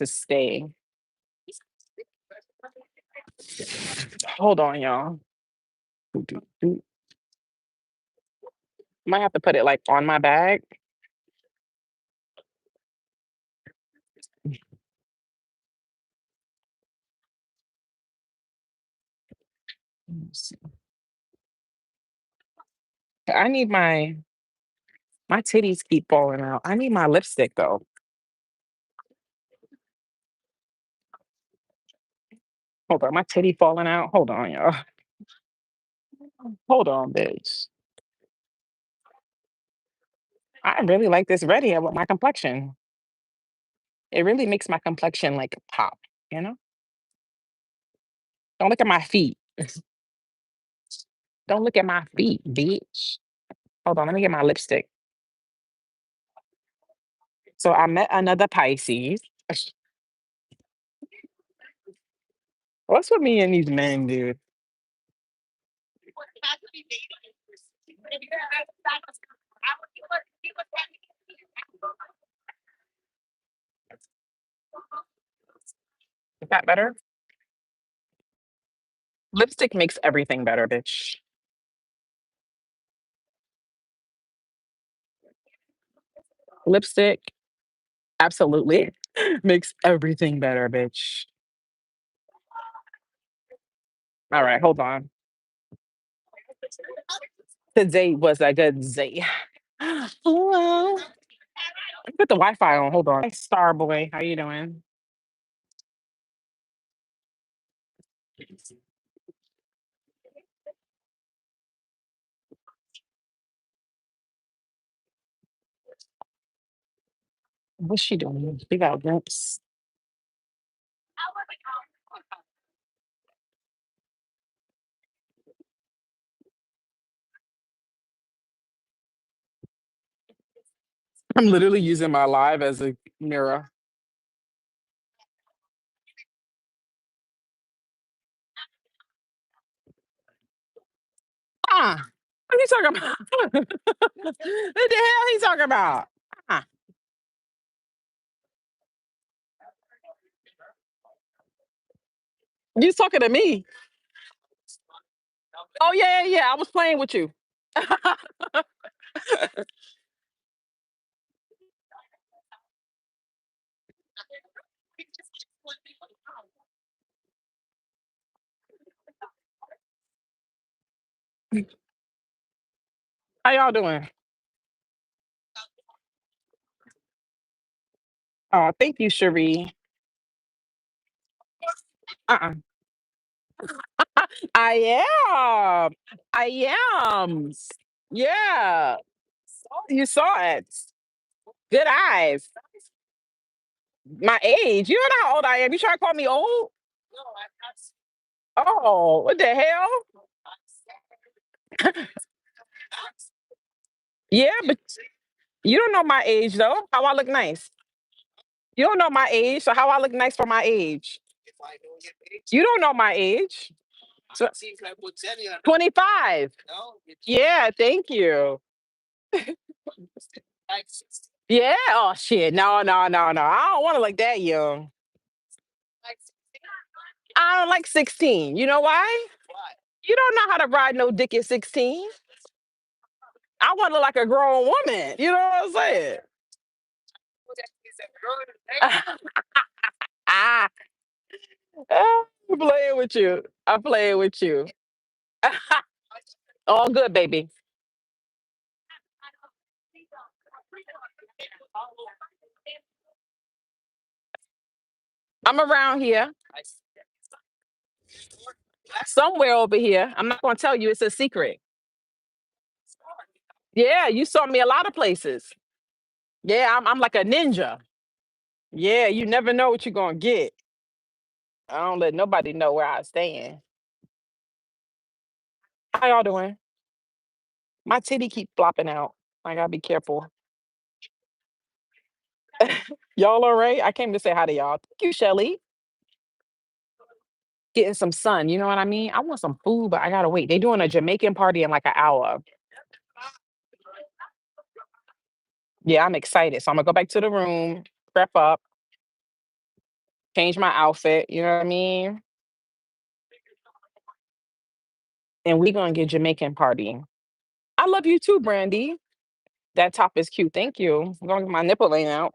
to stay. Hold on, y'all. Doo, doo, doo. Might have to put it like on my bag. Let me see. I need my titties keep falling out. I need my lipstick though. Hold on, my titty falling out. Hold on, y'all. Hold on, bitch. I really like this red hair with my complexion. It really makes my complexion like pop, you know? Don't look at my feet. Don't look at my feet, bitch. Hold on, let me get my lipstick. So I met another Pisces. What's with me and these men, dude? Is that better? Lipstick makes everything better, bitch. Lipstick absolutely makes everything better, bitch. All right, hold on. Today was a good day. Hello. Put the Wi-Fi on. Hold on. Hey, Star boy, how you doing? What's she doing? Big out drinks. I'm literally using my live as a mirror. Ah, what are you talking about? What the hell he talking about? Ah, you talking to me? Oh yeah, yeah, yeah. I was playing with you. How y'all doing? Oh, thank you, Cherie. Uh-uh. I am. I am. Yeah. You saw it. Good eyes. My age. You don't know how old I am. You trying to call me old? Oh, what the hell? Yeah, but you don't know my age though. How I look nice. You don't know my age, so how I look nice for my age. You don't know my age. So 25. Yeah, thank you. Yeah. Oh shit. No, no, no, no. I don't want to look that young. I don't like 16. You know why? You don't know how to ride no dick at 16. I want to look like a grown woman. You know what I'm saying? Ah, I'm playing with you. I'm playing with you. All good, baby. I'm around here, somewhere over here. I'm not going to tell you. It's a secret. Yeah, you saw me a lot of places. Yeah, I'm like a ninja. Yeah, you never know what you're going to get. I don't let nobody know where I stand. How y'all doing? My titty keep flopping out. I gotta be careful. Y'all all right? I came to say hi to y'all. Thank you, Shelly. Getting some sun. You know what I mean? I want some food, but I gotta wait. They doing a Jamaican party in like an hour. Yeah, I'm excited. So I'm gonna go back to the room, prep up. change my outfit. You know what I mean? And we gonna get Jamaican party. I love you too, Brandy. That top is cute. Thank you. I'm gonna get my nipple ain't out.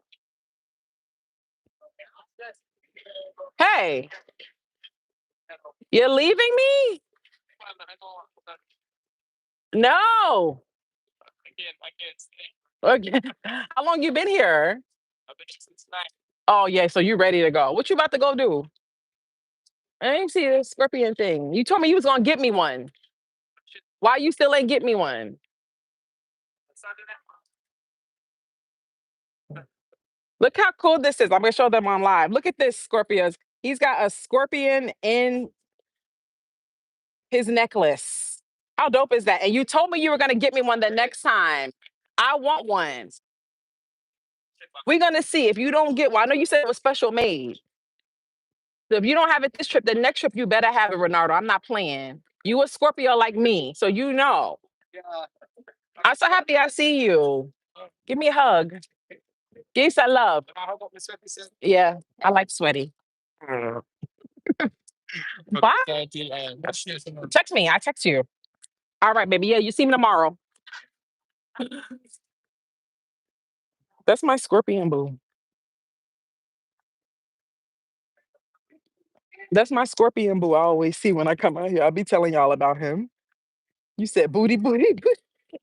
Hey, you're leaving me? No. Okay. How long you been here? Oh yeah, so you ready to go. What you about to go do? I ain't see the scorpion thing. You told me you was gonna get me one. Why you still ain't get me one? Look how cool this is. I'm gonna show them on live. Look at this, Scorpios. He's got a scorpion in his necklace. How dope is that? And you told me you were gonna get me one the next time. I want one. We're gonna see. If you don't get one, I know you said it was special made. So if you don't have it this trip, the next trip you better have it, Renardo. I'm not playing. You a Scorpio like me, so you know. I'm so happy I see you. Give me a hug. Give you some love. Yeah, I like sweaty. Bye. Text me. I text you. All right, baby. Yeah, you see me tomorrow. That's my scorpion boo. That's my scorpion boo I always see when I come out here. I'll be telling y'all about him. You said booty, booty, booty.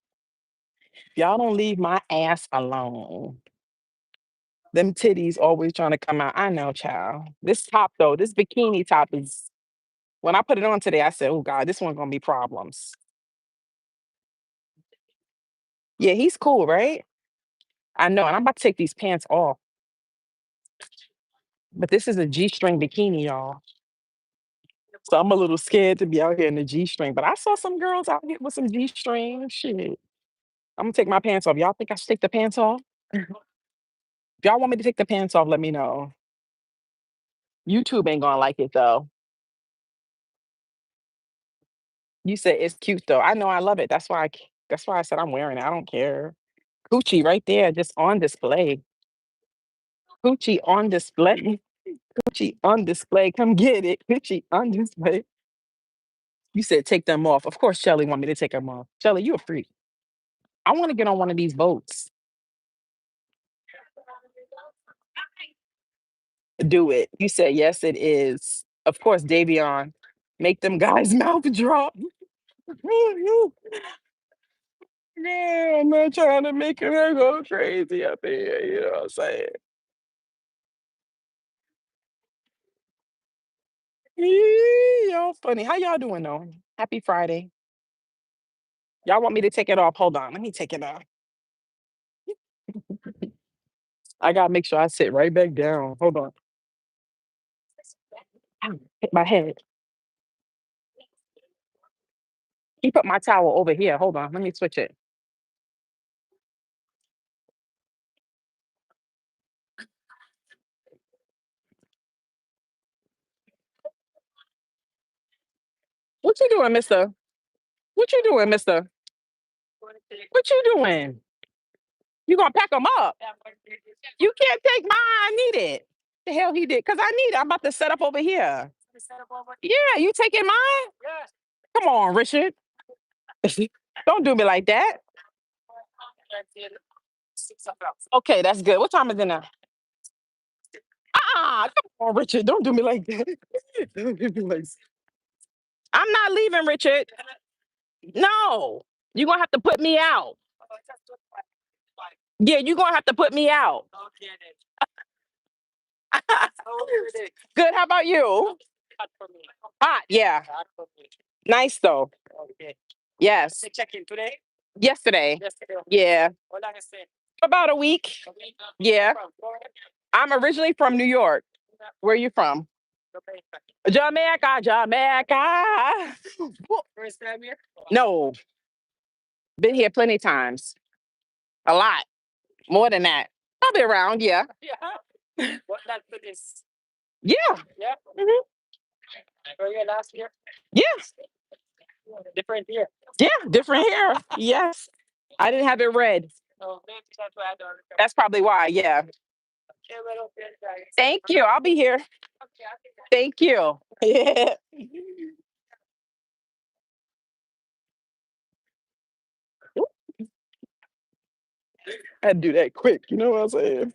Y'all don't leave my ass alone. Them titties always trying to come out. I know, child. This top though, this bikini top is. When I put it on today, I said, "Oh God, this one's gonna be problems." Yeah, he's cool, right? I know, and I'm about to take these pants off. But this is a G-string bikini, y'all. So I'm a little scared to be out here in the G-string. But I saw some girls out here with some G-string. Shit. I'm gonna take my pants off. Y'all think I should take the pants off? If y'all want me to take the pants off, let me know. YouTube ain't gonna like it though. You said it's cute though. I know I love it. That's why I said I'm wearing it. I don't care. Gucci right there, just on display. Gucci on display. Gucci on display. Come get it. Gucci on display. You said take them off. Of course, Shelly want me to take them off. Shelly, you a freak. I want to get on one of these boats. Do it. You said yes, it is. Of course, Davion. Make them guys' mouth drop. Yeah, I'm not trying to make her go crazy up here. You know what I'm saying? Y'all funny. How y'all doing though? Happy Friday. Y'all want me to take it off? Hold on. Let me take it off. I gotta make sure I sit right back down. Hold on. Ow, hit my head. He put my towel over here. Hold on. Let me switch it. What you doing, mister? What you doing, mister? What you doing? You gonna pack them up? You can't take mine. I need it. The hell he did? Cause I need it. I'm about to set up over here. Yeah, you taking mine? Come on, Richard. Don't do me like that. Okay, that's good. What time is it now? Come on, Richard. Don't do me like that. Don't do me like I'm not leaving, Richard. No. You're gonna have to put me out. Yeah, you're gonna have to put me out. Good. How about you? Hot, yeah. Nice though. Yes. Yesterday. Yeah. About a week. Yeah. I'm originally from New York. Where you from? Jamaica, Jamaica. No, been here plenty times. A lot. More than that. I'll be around, yeah. Yeah. Mhm. Yeah. Yeah. Different hair. Yes. I didn't have it red. That's probably why. Yeah. Thank you. I'll be here. Thank you. Yeah. I do that quick. You know what I'm saying?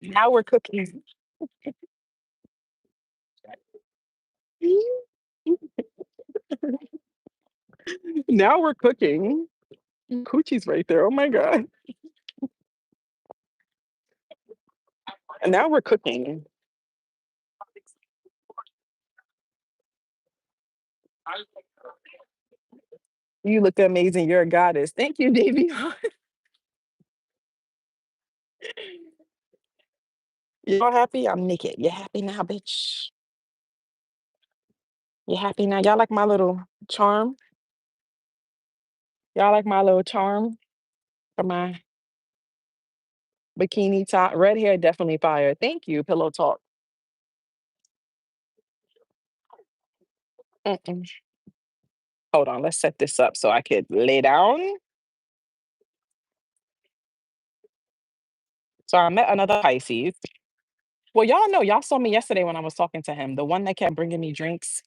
Now we're cooking. Now we're cooking. Coochie's right there. Oh my god. And now we're cooking. You look amazing. You're a goddess. Thank you, Davy. You're happy? I'm naked. You happy now, bitch? You happy now? Y'all like my little charm? Y'all like my little charm for my bikini top? Red hair definitely fire. Thank you, Pillow Talk. Mm-mm. Hold on, let's set this up so I could lay down. So I met another Pisces. Well, y'all know, y'all saw me yesterday when I was talking to him. The one that kept bringing me drinks,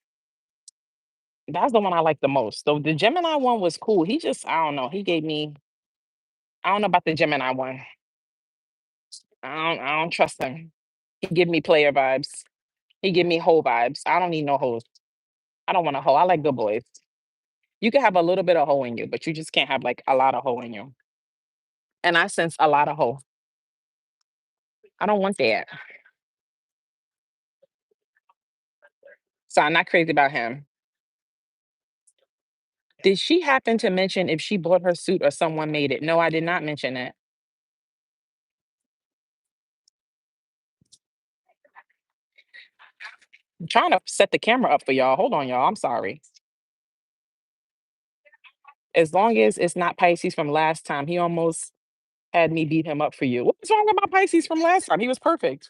that's the one I like the most. So the Gemini one was cool. He just, I don't know. He gave me, I don't know about the Gemini one. I don't trust him. He give me player vibes. He give me hoe vibes. I don't need no hoes. I don't want a hoe. I like good boys. You can have a little bit of hoe in you, but you just can't have like a lot of hoe in you. And I sense a lot of hoe. I don't want that. So I'm not crazy about him. Did she happen to mention if she bought her suit or someone made it? No, I did not mention that. I'm trying to set the camera up for y'all. Hold on, y'all. I'm sorry. As long as it's not Pisces from last time, he almost had me beat him up for you. What's wrong with my Pisces from last time? He was perfect.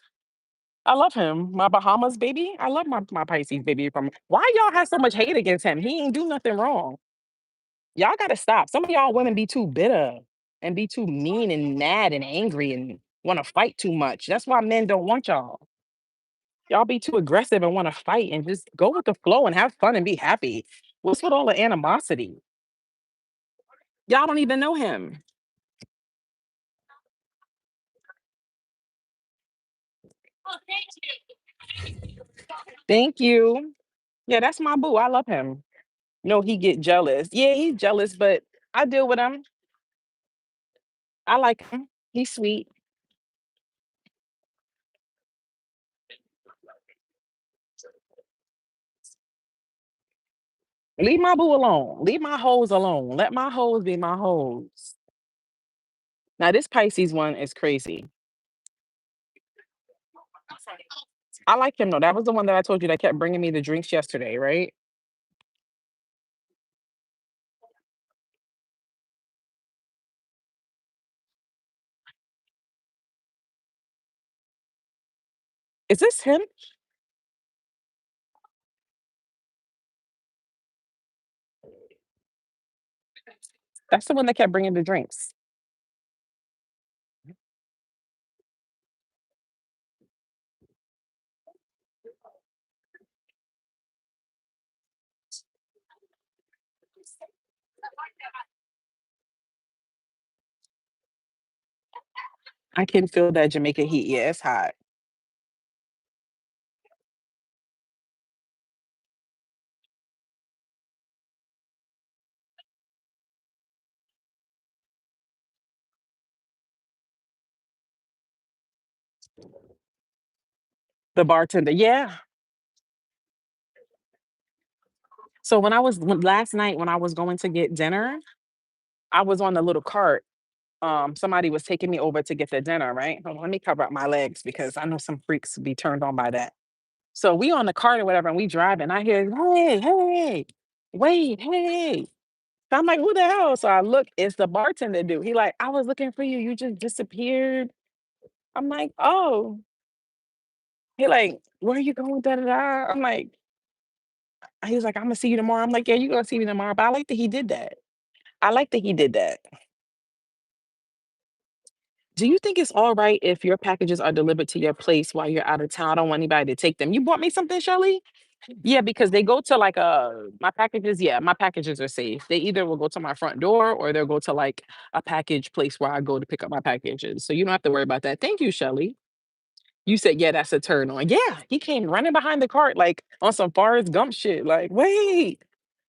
I love him. My Bahamas baby. I love my Pisces baby from why y'all have so much hate against him? He ain't do nothing wrong. Y'all gotta stop. Some of y'all women be too bitter and be too mean and mad and angry and want to fight too much. That's why men don't want y'all. Y'all be too aggressive and want to fight and just go with the flow and have fun and be happy. What's with all the animosity? Y'all don't even know him. Thank you. Yeah, that's my boo. I love him. No, he get jealous. Yeah, he's jealous, but I deal with him. I like him. He's sweet. Leave my boo alone. Leave my hoes alone. Let my hoes be my hoes. Now this Pisces one is crazy. I like him though. That was the one that I told you that kept bringing me the drinks yesterday, right? Is this him? That's the one that kept bringing the drinks. I can feel that Jamaica heat. Yeah, it's hot. The bartender. Yeah. So last night when I was going to get dinner, I was on the little cart. Somebody was taking me over to get the dinner, right? Hold on, let me cover up my legs because I know some freaks would be turned on by that. So we on the cart or whatever, and we drive, and I hear, hey, hey, wait, hey. So I'm like, who the hell? So I look, it's the bartender dude. He like, I was looking for you. You just disappeared. I'm like, oh. He like, where are you going? Da, da, da. I'm like, He was like, "I'm gonna see you tomorrow." I'm like, "Yeah, you're gonna see me tomorrow." But I like that he did that. I like that he did that. Do you think it's all right if your packages are delivered to your place while you're out of town? I don't want anybody to take them. You bought me something, Shelly? Yeah, because they go to like my packages, yeah, my packages are safe. They either will go to my front door or they'll go to like a package place where I go to pick up my packages. So you don't have to worry about that. Thank you, Shelly. You said, yeah, that's a turn on. Yeah, he came running behind the cart like on some Forrest Gump shit. Like, wait,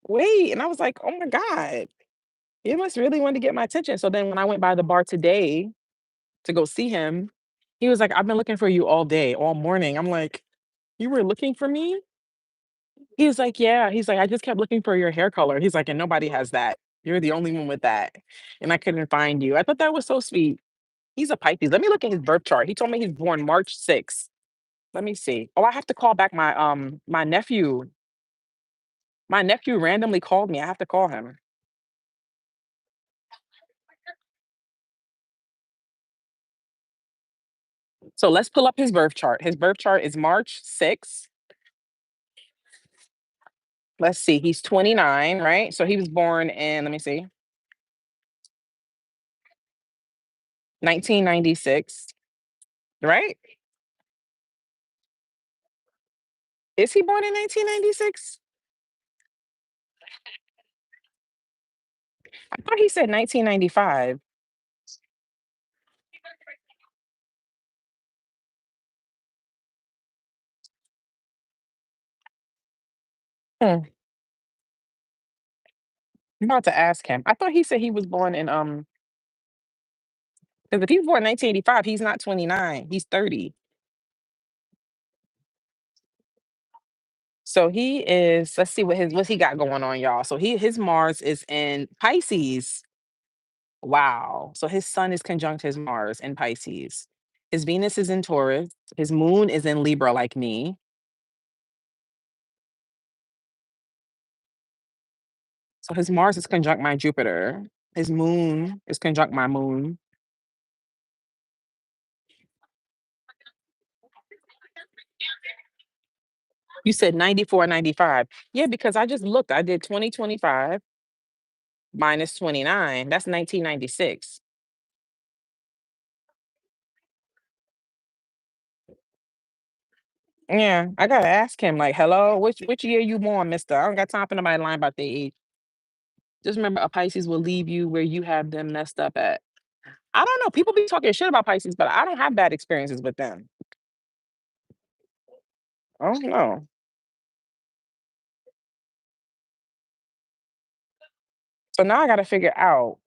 wait. And I was like, oh my God, he must really want to get my attention. So then when I went by the bar today to go see him, he was like, I've been looking for you all day, all morning. I'm like, you were looking for me? He's like, "Yeah." He's like, "I just kept looking for your hair color." He's like, "And nobody has that. You're the only one with that, and I couldn't find you." I thought that was so sweet. He's a Pisces. Let me look at his birth chart. He told me he's born March 6th. Let me see. Oh, I have to call back my nephew. My nephew randomly called me. I have to call him. So let's pull up his birth chart. His birth chart is March 6th. Let's see. He's 29, right? So he was born in, let me see, 1996, right? Is he born in 1996? I thought he said 1995. Hmm. I'm about to ask him. I thought he said he was born in 'cause if he was born in 1985, he's not 29. He's 30. So he is, let's see what he got going on, y'all. So his Mars is in Pisces. Wow. So his sun is conjunct his Mars in Pisces. His Venus is in Taurus. His moon is in Libra like me. So his Mars is conjunct my Jupiter. His moon is conjunct my moon. You said 94, 95. Yeah, because I just looked. I did 2025 minus 29. That's 1996. Yeah, I gotta ask him, like, hello, which year you born, mister? I don't got time for nobody lying about their age. Just remember a Pisces will leave you where you have them messed up at. I don't know. People be talking shit about Pisces, but I don't have bad experiences with them. I don't know. So now I gotta figure out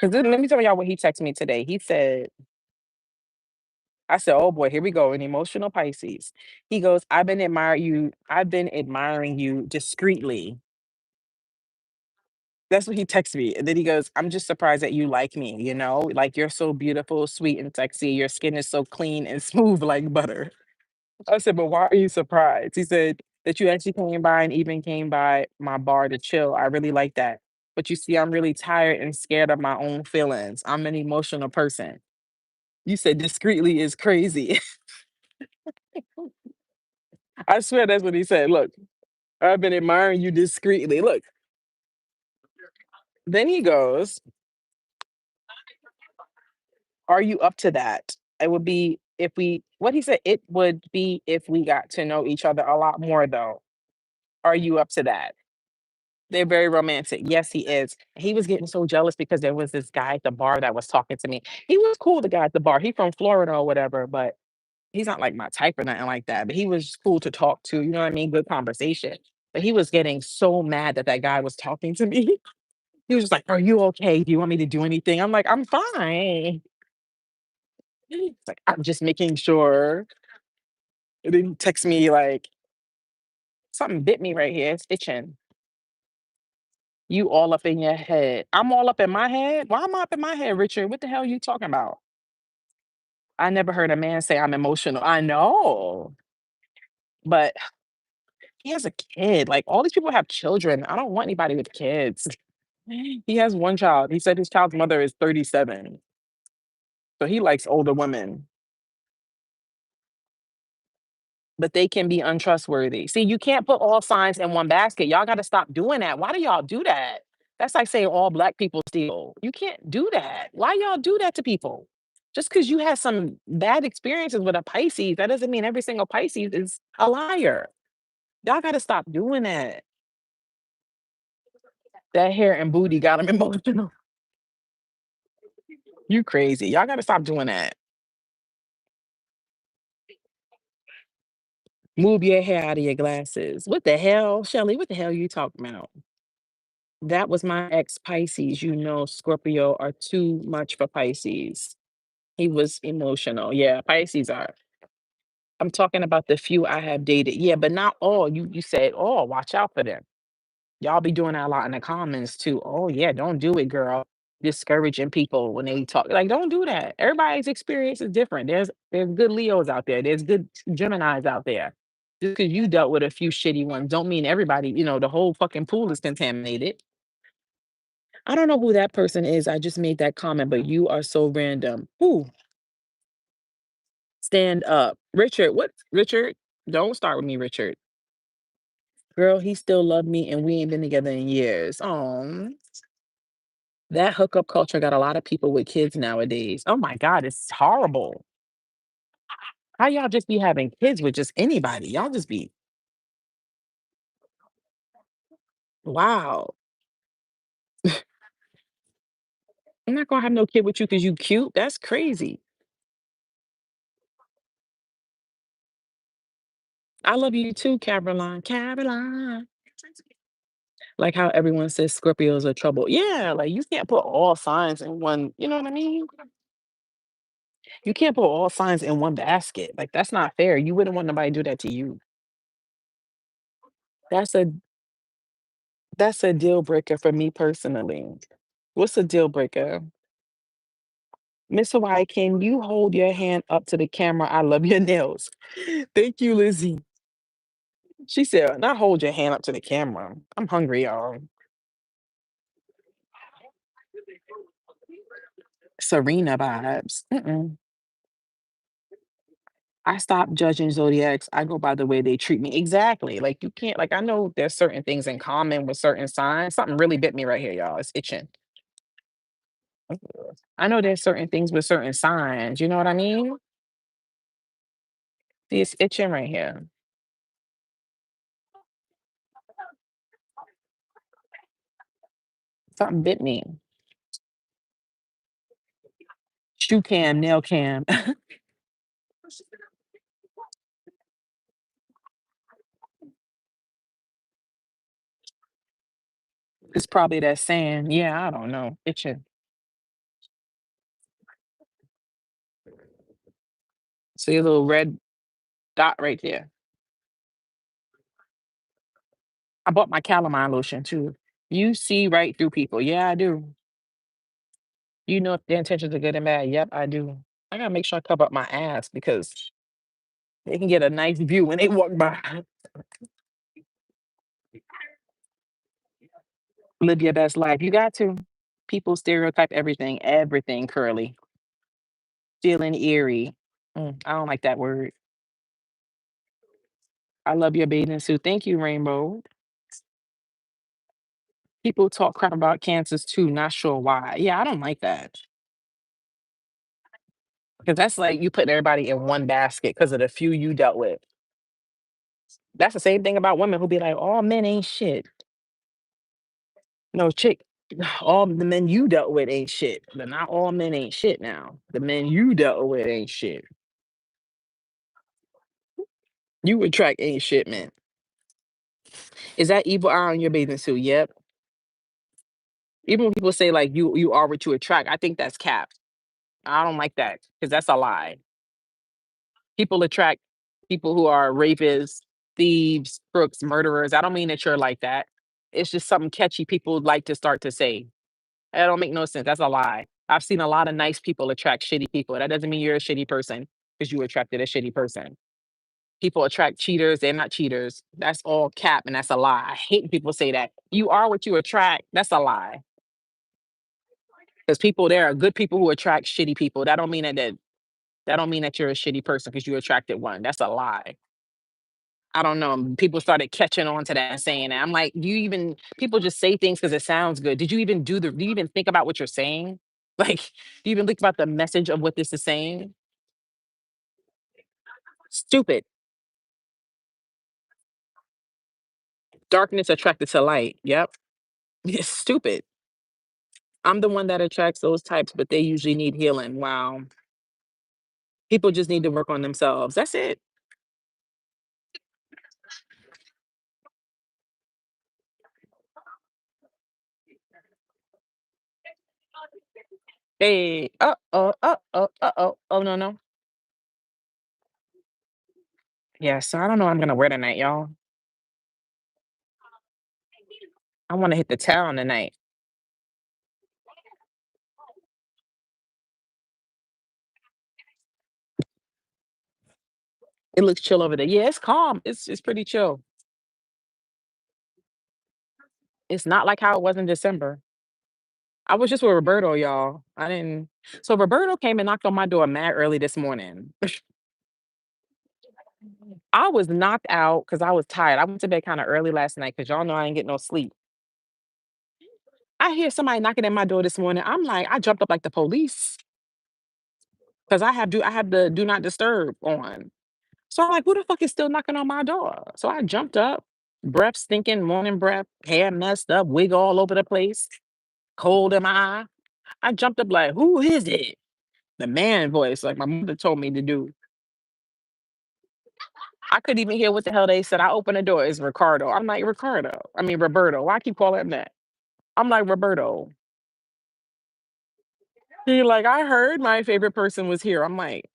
because let me tell y'all what he texted me today. He said, I said, oh boy, here we go, an emotional Pisces. He goes, I've been admiring you discreetly. That's what he texts me. And then he goes, I'm just surprised that you like me, like you're so beautiful, sweet, and sexy. Your skin is so clean and smooth like butter. I said, but why are you surprised? He said, that you actually came by and even came by my bar to chill. I really like that. But you see, I'm really tired and scared of my own feelings. I'm an emotional person. You said discreetly is crazy. I swear that's what he said. Look, I've been admiring you discreetly. Look, then he goes, are you up to that? It would be if we, what he said, it would be if we got to know each other a lot more, though. Are you up to that? They're very romantic. Yes, he is. He was getting so jealous because there was this guy at the bar that was talking to me. He was cool, the guy at the bar. He from Florida or whatever, but he's not like my type or nothing like that. But he was cool to talk to. You know what I mean? Good conversation. But he was getting so mad that that guy was talking to me. He was just like, "Are you okay? Do you want me to do anything?" I'm like, "I'm fine." He's like, "I'm just making sure." And then he text me like, "Something bit me right here. It's itching." You all up in your head. I'm all up in my head? Why am I up in my head, Richard? What the hell are you talking about? I never heard a man say I'm emotional. I know, but he has a kid. Like all these people have children. I don't want anybody with kids. He has one child. He said his child's mother is 37. So he likes older women. but they can be untrustworthy. See, you can't put all signs in one basket. Y'all got to stop doing that. Why do y'all do that? That's like saying all black people steal. You can't do that. Why y'all do that to people? Just because you had some bad experiences with a Pisces, that doesn't mean every single Pisces is a liar. Y'all got to stop doing that. That hair and booty got them emotional. You crazy. Y'all got to stop doing that. Move your hair out of your glasses. What the hell, Shelly? What the hell you talking about? That was my ex Pisces. You know, Scorpio are too much for Pisces. He was emotional. Yeah, Pisces are. I'm talking about the few I have dated. Yeah, but not all. You said, oh, watch out for them. Y'all be doing that a lot in the comments too. Oh yeah, don't do it, girl. Discouraging people when they talk. Like, don't do that. Everybody's experience is different. There's good Leos out there. There's good Geminis out there. Just because you dealt with a few shitty ones, don't mean everybody, the whole fucking pool is contaminated. I don't know who that person is. I just made that comment, but you are so random. Who? Stand up. Richard, what? Richard, don't start with me, Richard. Girl, he still loved me and we ain't been together in years. Oh, that hookup culture got a lot of people with kids nowadays. Oh my God, it's horrible. How y'all just be having kids with just anybody? Y'all just be, wow. I'm not gonna have no kid with you because you cute. That's crazy. I love you too, Caroline. Caroline. Like how everyone says Scorpios are trouble. Yeah, like you can't put all signs in one, you know what I mean? You can't put all signs in one basket. Like that's not fair. You wouldn't want nobody to do that to you. That's a that's a deal breaker for me personally. What's a deal breaker? Miss Hawaii, can you hold your hand up to the camera? I love your nails. Thank you, Lizzie. She said, not hold your hand up to the camera. I'm hungry, y'all. Serena vibes. Mm-mm. I stopped judging zodiacs. I go by the way they treat me. Exactly. Like you can't, like I know there's certain things in common with certain signs. Something really bit me right here, y'all. It's itching. I know there's certain things with certain signs. You know what I mean? See, it's itching right here. Something bit me. Shoe cam, nail cam. It's probably that sand. Yeah, I don't know. Itching. See a little red dot right there. I bought my calamine lotion too. You see right through people. Yeah, I do. You know if their intentions are good and bad. Yep, I do. I gotta make sure I cover up my ass because they can get a nice view when they walk by. Live your best life. You got to. People stereotype everything, everything curly, feeling eerie. I don't like that word. I love your bathing suit. Thank you, Rainbow. People talk crap about cancers too, not sure why. Yeah, I don't like that. Because that's like you putting everybody in one basket because of the few you dealt with. That's the same thing about women who be like, all men ain't shit. No, chick, all the men you dealt with ain't shit. But not all men ain't shit now. The men you dealt with ain't shit. You attract ain't shit, man. Is that evil eye on your bathing suit? Yep. Even when people say like you are what you attract, I think that's cap. I don't like that because that's a lie. People attract people who are rapists, thieves, crooks, murderers. I don't mean that you're like that. It's just something catchy people like to start to say. That don't make no sense. That's a lie. I've seen a lot of nice people attract shitty people. That doesn't mean you're a shitty person because you attracted a shitty person. People attract cheaters. They're not cheaters. That's all cap and that's a lie. I hate when people say that. You are what you attract. That's a lie. Because people, there are good people who attract shitty people. That don't mean that, that don't mean that you're a shitty person because you attracted one. That's a lie. I don't know. People started catching on to that and saying that. I'm like, do you even people just say things because it sounds good. Do you even think about what you're saying? Like, do you even think about the message of what this is saying? Stupid. Darkness attracted to light. Yep. It's stupid. I'm the one that attracts those types, but they usually need healing. Wow. People just need to work on themselves. That's it. Hey, uh-oh, uh-oh, uh-oh. Oh, no, no. Yeah, so I don't know what I'm gonna wear tonight, y'all. I wanna hit the town tonight. It looks chill over there. Yeah, it's calm. It's pretty chill. It's not like how it was in December. I was just with Roberto, y'all. I didn't so Roberto came and knocked on my door mad early this morning. I was knocked out because I was tired. I went to bed kinda early last night because y'all know I ain't get no sleep. I hear somebody knocking at my door this morning. I'm like, I jumped up like the police because I have the do not disturb on. So I'm like, who the fuck is still knocking on my door? So I jumped up, breath stinking, morning breath, hair messed up, wig all over the place, cold in my eye. I jumped up like, who is it? The man voice, like my mother told me to do. I couldn't even hear what the hell they said. I opened the door. It's Ricardo. I'm like, Ricardo. I mean, Roberto. Why I keep calling him that? I'm like, Roberto. He like, I heard my favorite person was here. I'm like,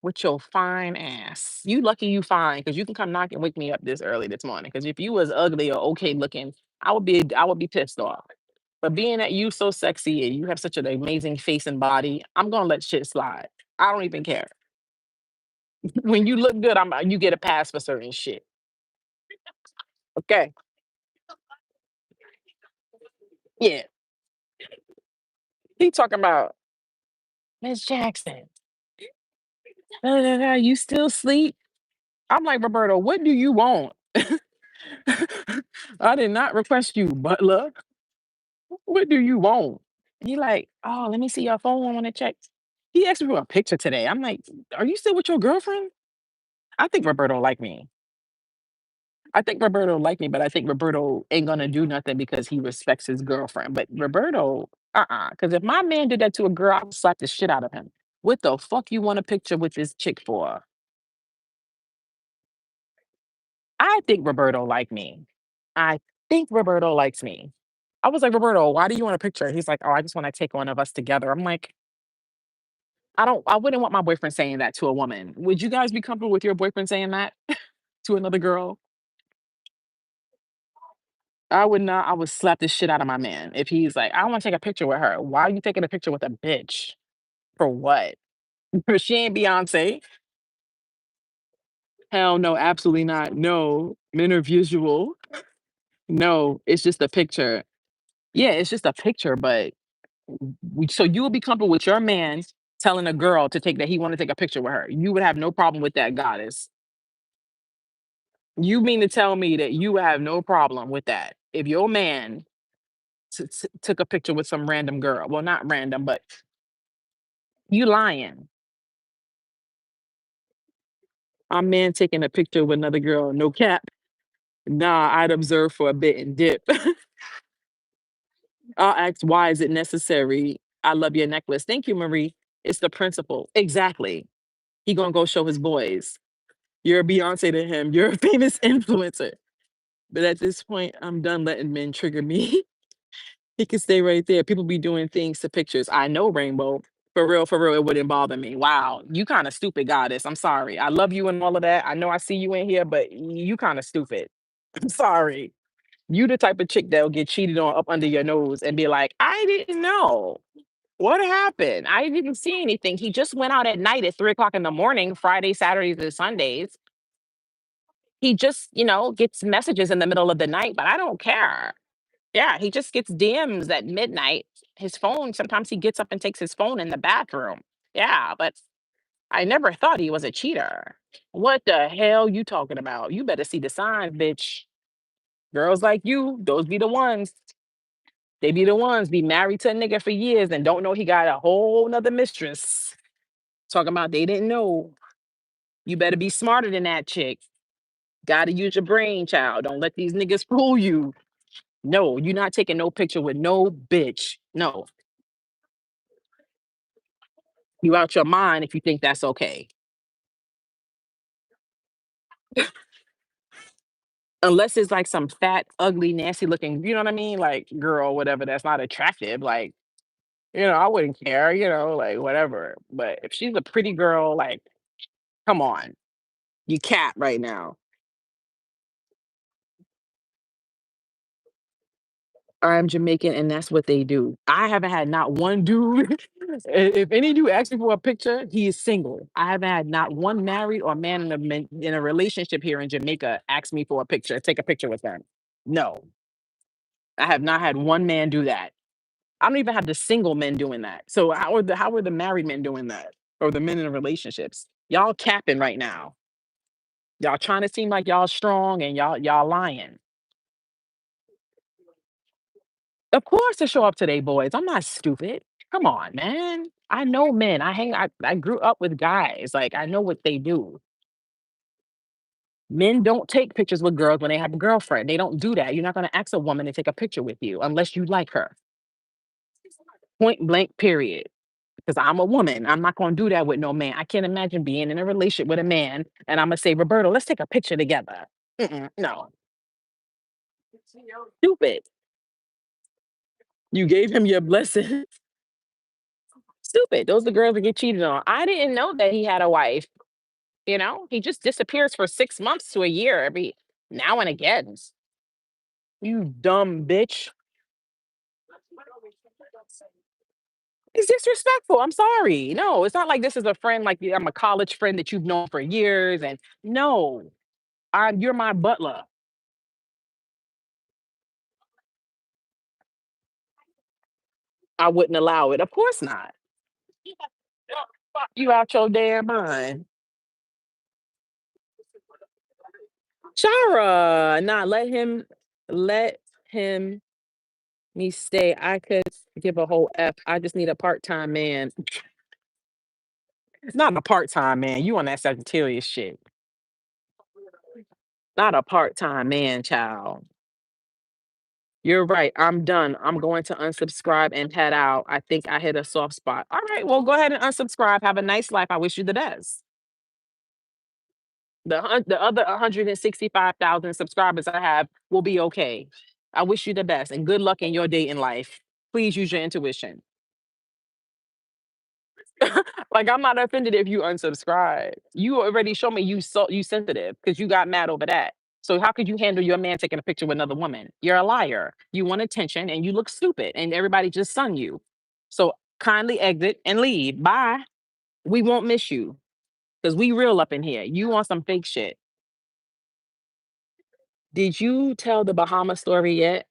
with your fine ass. You lucky you fine because you can come knock and wake me up this early this morning. Because if you was ugly or okay looking, I would be pissed off. But being that you so sexy and you have such an amazing face and body, I'm gonna let shit slide. I don't even care. When you look good, you get a pass for certain shit. Okay. Yeah. He talking about Miss Jackson. You still sleep? I'm like, Roberto, what do you want? I did not request you, butler. What do you want? He like, oh, let me see your phone. I want to check. He asked me for a picture today. I'm like, are you still with your girlfriend? I think Roberto like me. I think Roberto like me, but I think Roberto ain't gonna do nothing because he respects his girlfriend. But Roberto, because if my man did that to a girl, I would slap the shit out of him. What the fuck you want a picture with this chick for? I think Roberto like me. I think Roberto likes me. I was like, Roberto, why do you want a picture? He's like, oh, I just want to take one of us together. I'm like, I wouldn't want my boyfriend saying that to a woman. Would you guys be comfortable with your boyfriend saying that to another girl? I would not. I would slap the shit out of my man if he's like, I want to take a picture with her. Why are you taking a picture with a bitch? For what? She ain't Beyonce. Hell no, absolutely not. No, men are visual. No, it's just a picture. Yeah, it's just a picture, but so you would be comfortable with your man telling a girl to take that he want to take a picture with her. You would have no problem with that, goddess. You mean to tell me that you would have no problem with that if your man took a picture with some random girl? Well, not random, but you lying. A man taking a picture with another girl, no cap. Nah, I'd observe for a bit and dip. I'll ask, why is it necessary? I love your necklace. Thank you, Marie. It's the principle. Exactly. He gonna go show his boys. You're a Beyonce to him. You're a famous influencer. But at this point, I'm done letting men trigger me. He can stay right there. People be doing things to pictures. I know, Rainbow. For real, it wouldn't bother me. Wow, you kind of stupid, goddess. I'm sorry. I love you and all of that. I know I see you in here, but you kind of stupid. I'm sorry. You the type of chick that'll get cheated on up under your nose and be like, I didn't know. What happened? I didn't see anything. He just went out at night at 3 o'clock in the morning, Friday, Saturdays, and Sundays. He just, gets messages in the middle of the night, but I don't care. Yeah, he just gets DMs at midnight. His phone, sometimes he gets up and takes his phone in the bathroom. Yeah, but I never thought he was a cheater. What the hell you talking about? You better see the signs, bitch. Girls like you, those be the ones. They be the ones be married to a nigga for years and don't know he got a whole nother mistress. Talking about they didn't know. You better be smarter than that chick. Gotta use your brain, child. Don't let these niggas fool you. No, you're not taking no picture with no bitch. No, you out your mind if you think that's okay. Unless it's like some fat, ugly, nasty looking, you know what I mean? Like girl, whatever, that's not attractive. Like, I wouldn't care, like whatever. But if she's a pretty girl, like, come on. You cat right now. I'm Jamaican and that's what they do. I haven't had not one dude. If any dude asks me for a picture, he is single. I haven't had not one married or man in a relationship here in Jamaica ask me for a picture, take a picture with them. No, I have not had one man do that. I don't even have the single men doing that. So how are the married men doing that? Or the men in relationships? Y'all capping right now. Y'all trying to seem like y'all strong and y'all lying. Of course to show up to they boys. I'm not stupid. Come on, man. I know men. I grew up with guys. Like I know what they do. Men don't take pictures with girls when they have a girlfriend. They don't do that. You're not gonna ask a woman to take a picture with you unless you like her. Point blank, period. Because I'm a woman. I'm not gonna do that with no man. I can't imagine being in a relationship with a man and I'm gonna say, Roberto, let's take a picture together. No. Stupid. You gave him your blessing. Stupid. Those are the girls that get cheated on. I didn't know that he had a wife. He just disappears for 6 months to a year every now and again. You dumb bitch. It's disrespectful. I'm sorry. No, it's not like this is a friend, like I'm a college friend that you've known for years. And no, you're my butler. I wouldn't allow it. Of course not. You out your damn mind. Shara, nah, let him me stay. I could give a whole F. I just need a part-time man. It's not a part-time man. You on that Sagittarius shit. Not a part-time man, child. You're right. I'm done. I'm going to unsubscribe and head out. I think I hit a soft spot. All right. Well, go ahead and unsubscribe. Have a nice life. I wish you the best. The other 165,000 subscribers I have will be okay. I wish you the best and good luck in your day in life. Please use your intuition. Like I'm not offended if you unsubscribe. You already show me you sensitive because you got mad over that. So how could you handle your man taking a picture with another woman? You're a liar. You want attention and you look stupid and everybody just sung you. So kindly exit and leave. Bye. We won't miss you because we real up in here. You want some fake shit. Did you tell the Bahama story yet?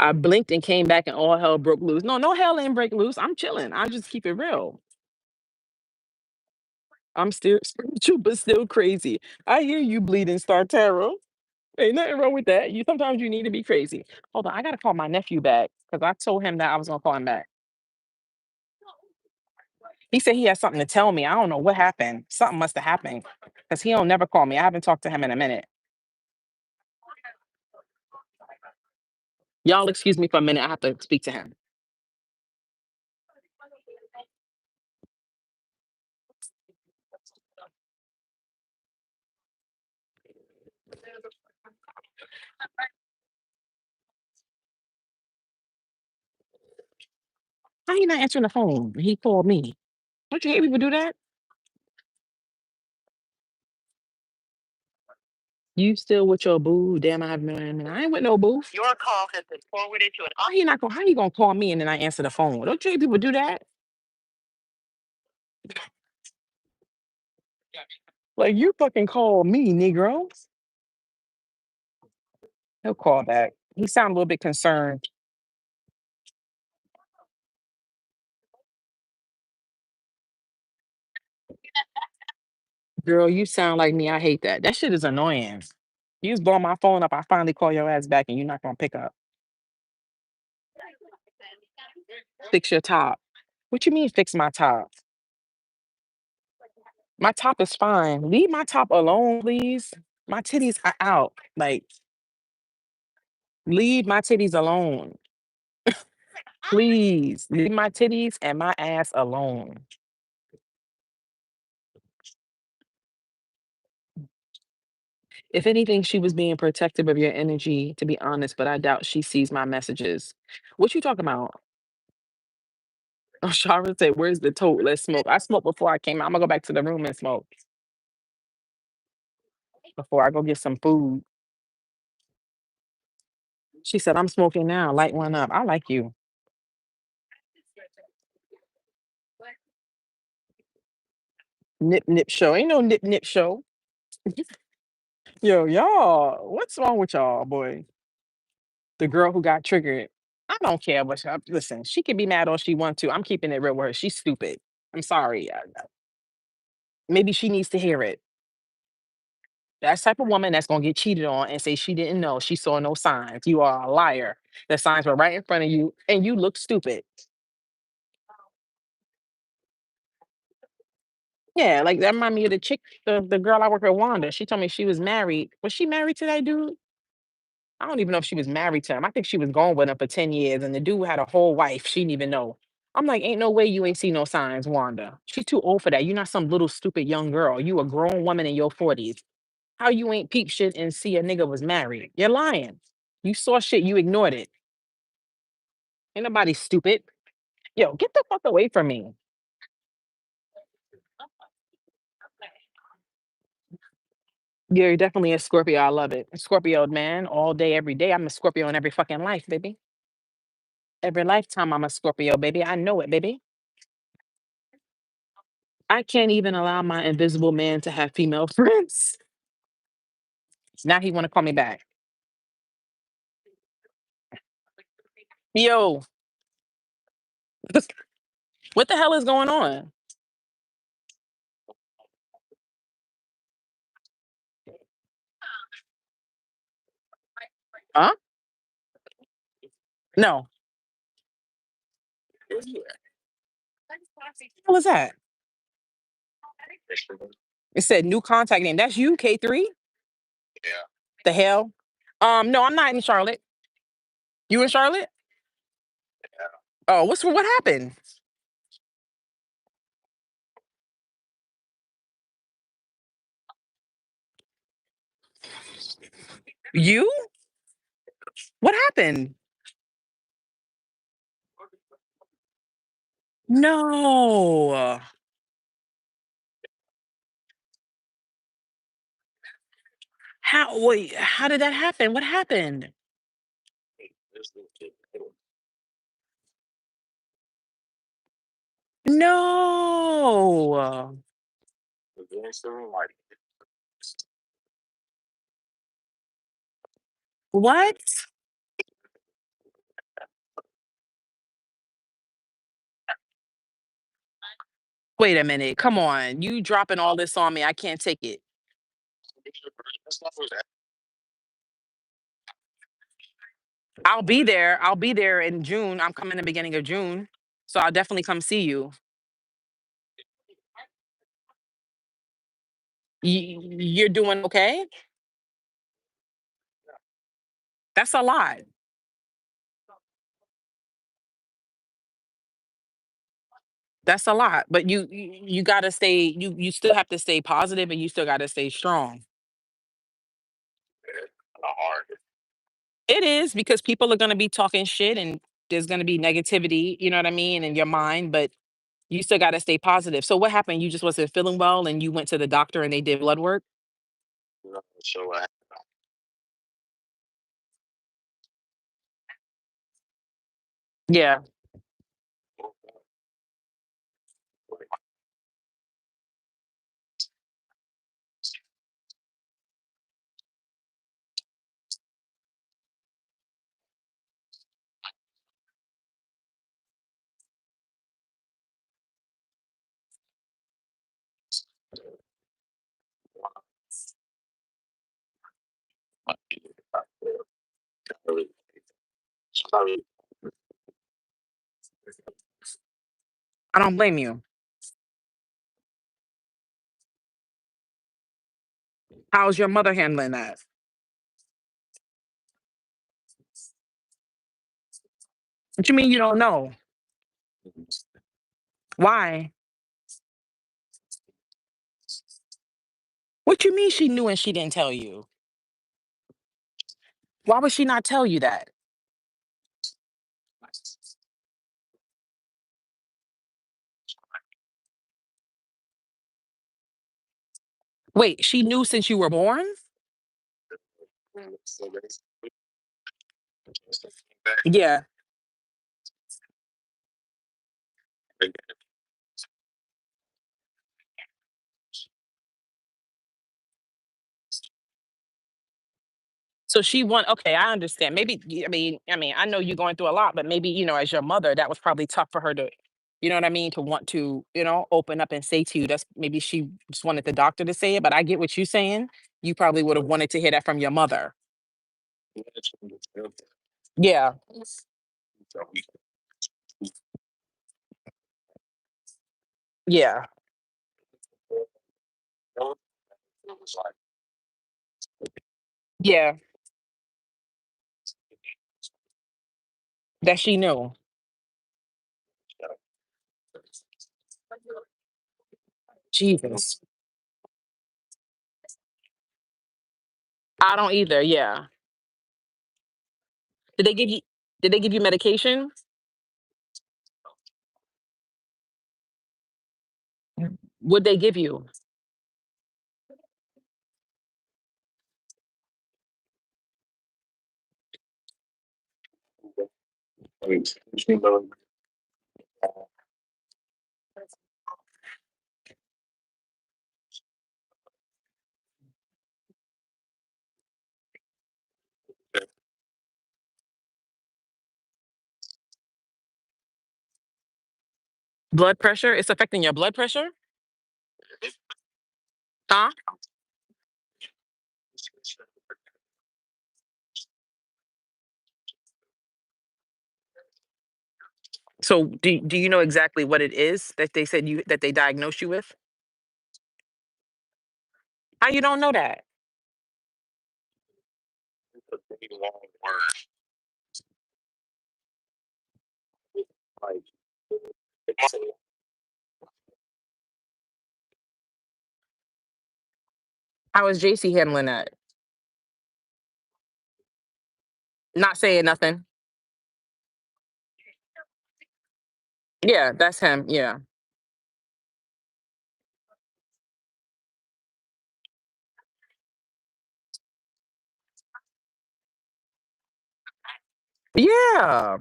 I blinked and came back and all hell broke loose. No, no hell ain't break loose. I'm chilling. I just keep it real. I'm still spiritual, but still crazy. I hear you bleeding Star Tarot. Ain't nothing wrong with that. Sometimes you need to be crazy. Hold on, I gotta call my nephew back because I told him that I was gonna call him back. He said he has something to tell me. I don't know what happened. Something must have happened because he don't never call me. I haven't talked to him in a minute. Y'all excuse me for a minute. I have to speak to him. How he not answering the phone? He called me. Don't you hate people do that? You still with your boo? Damn, I ain't with no boo. Your call has been forwarded to an. Oh, he not gonna. How he gonna call me and then I answer the phone? Don't you hate people do that? Like you fucking call me, Negro. He'll call back. He sound a little bit concerned. Girl, you sound like me. I hate that. That shit is annoying. You just blow my phone up. I finally call your ass back and you're not gonna pick up. Fix your top. What you mean fix my top? My top is fine. Leave my top alone, please. My titties are out. Like, leave my titties alone. Please. Leave my titties and my ass alone. If anything, she was being protective of your energy, to be honest, but I doubt she sees my messages. What you talking about? Oh, Shara said, "Where's the tote? Let's smoke." I smoked before I came out. I'm gonna go back to the room and smoke before I go get some food. She said, "I'm smoking now. Light one up." I like you. Nip nip show. Ain't no nip nip show. Yo, y'all, what's wrong with y'all, boy? The girl who got triggered. I don't care what she, listen, she can be mad all she wants to. I'm keeping it real with her. She's stupid. I'm sorry. Maybe she needs to hear it. That type of woman that's gonna get cheated on and say she didn't know, she saw no signs. You are a liar. The signs were right in front of you, and you look stupid. Yeah, like that remind me of the chick, the girl I work with, Wanda. She told me she was married. Was she married to that dude? I don't even know if she was married to him. I think she was going with him for 10 years, and the dude had a whole wife. She didn't even know. I'm like, ain't no way you ain't see no signs, Wanda. She's too old for that. You're not some little stupid young girl. You a grown woman in your 40s. How you ain't peep shit and see a nigga was married? You're lying. You saw shit, you ignored it. Ain't nobody stupid. Yo, get the fuck away from me. You're definitely a Scorpio. I love it. A Scorpio, man, all day, every day. I'm a Scorpio in every fucking life, baby. Every lifetime, I'm a Scorpio, baby. I know it, baby. I can't even allow my invisible man to have female friends. Now he want to call me back. Yo, what the hell is going on? Huh? No. What the hell is that? It said new contact name. That's you, K3? The hell? No, I'm not in Charlotte. You in Charlotte? Oh, what happened? You? What happened? No. How wait, how did that happen? What happened? No. What? Wait a minute. Come on. You dropping all this on me. I can't take it. I'll be there. I'll be there in June. I'm coming the beginning of June. So I'll definitely come see you. You're doing okay? That's a lot. That's a lot. But you gotta stay, you still have to stay positive and you still gotta stay strong. It is because people are gonna be talking shit and there's gonna be negativity, you know what I mean, in your mind, but you still gotta stay positive. So what happened? You just wasn't feeling well and you went to the doctor and they did blood work? Yeah. I don't blame you. How's your mother handling that? What you mean you don't know? Why? What you mean she knew and she didn't tell you? Why would she not tell you that? Wait, she knew since you were born? Yeah. So she want okay, I understand. Maybe I mean, I know you're going through a lot, but maybe, as your mother, that was probably tough for her to, you know what I mean, to want to, open up and say to you. That's maybe she just wanted the doctor to say it, but I get what you're saying. You probably would have wanted to hear that from your mother. Yeah. Yeah. Yeah. That she knew. Jesus. I don't either. Yeah. Did they give you did they give you medication? Would they give you? Blood pressure? It's affecting your blood pressure? Huh? So do you know exactly what it is that they said you that they diagnosed you with? How you don't know that? How is JC handling that? Not saying nothing. Yeah, that's him. Yeah. Yeah.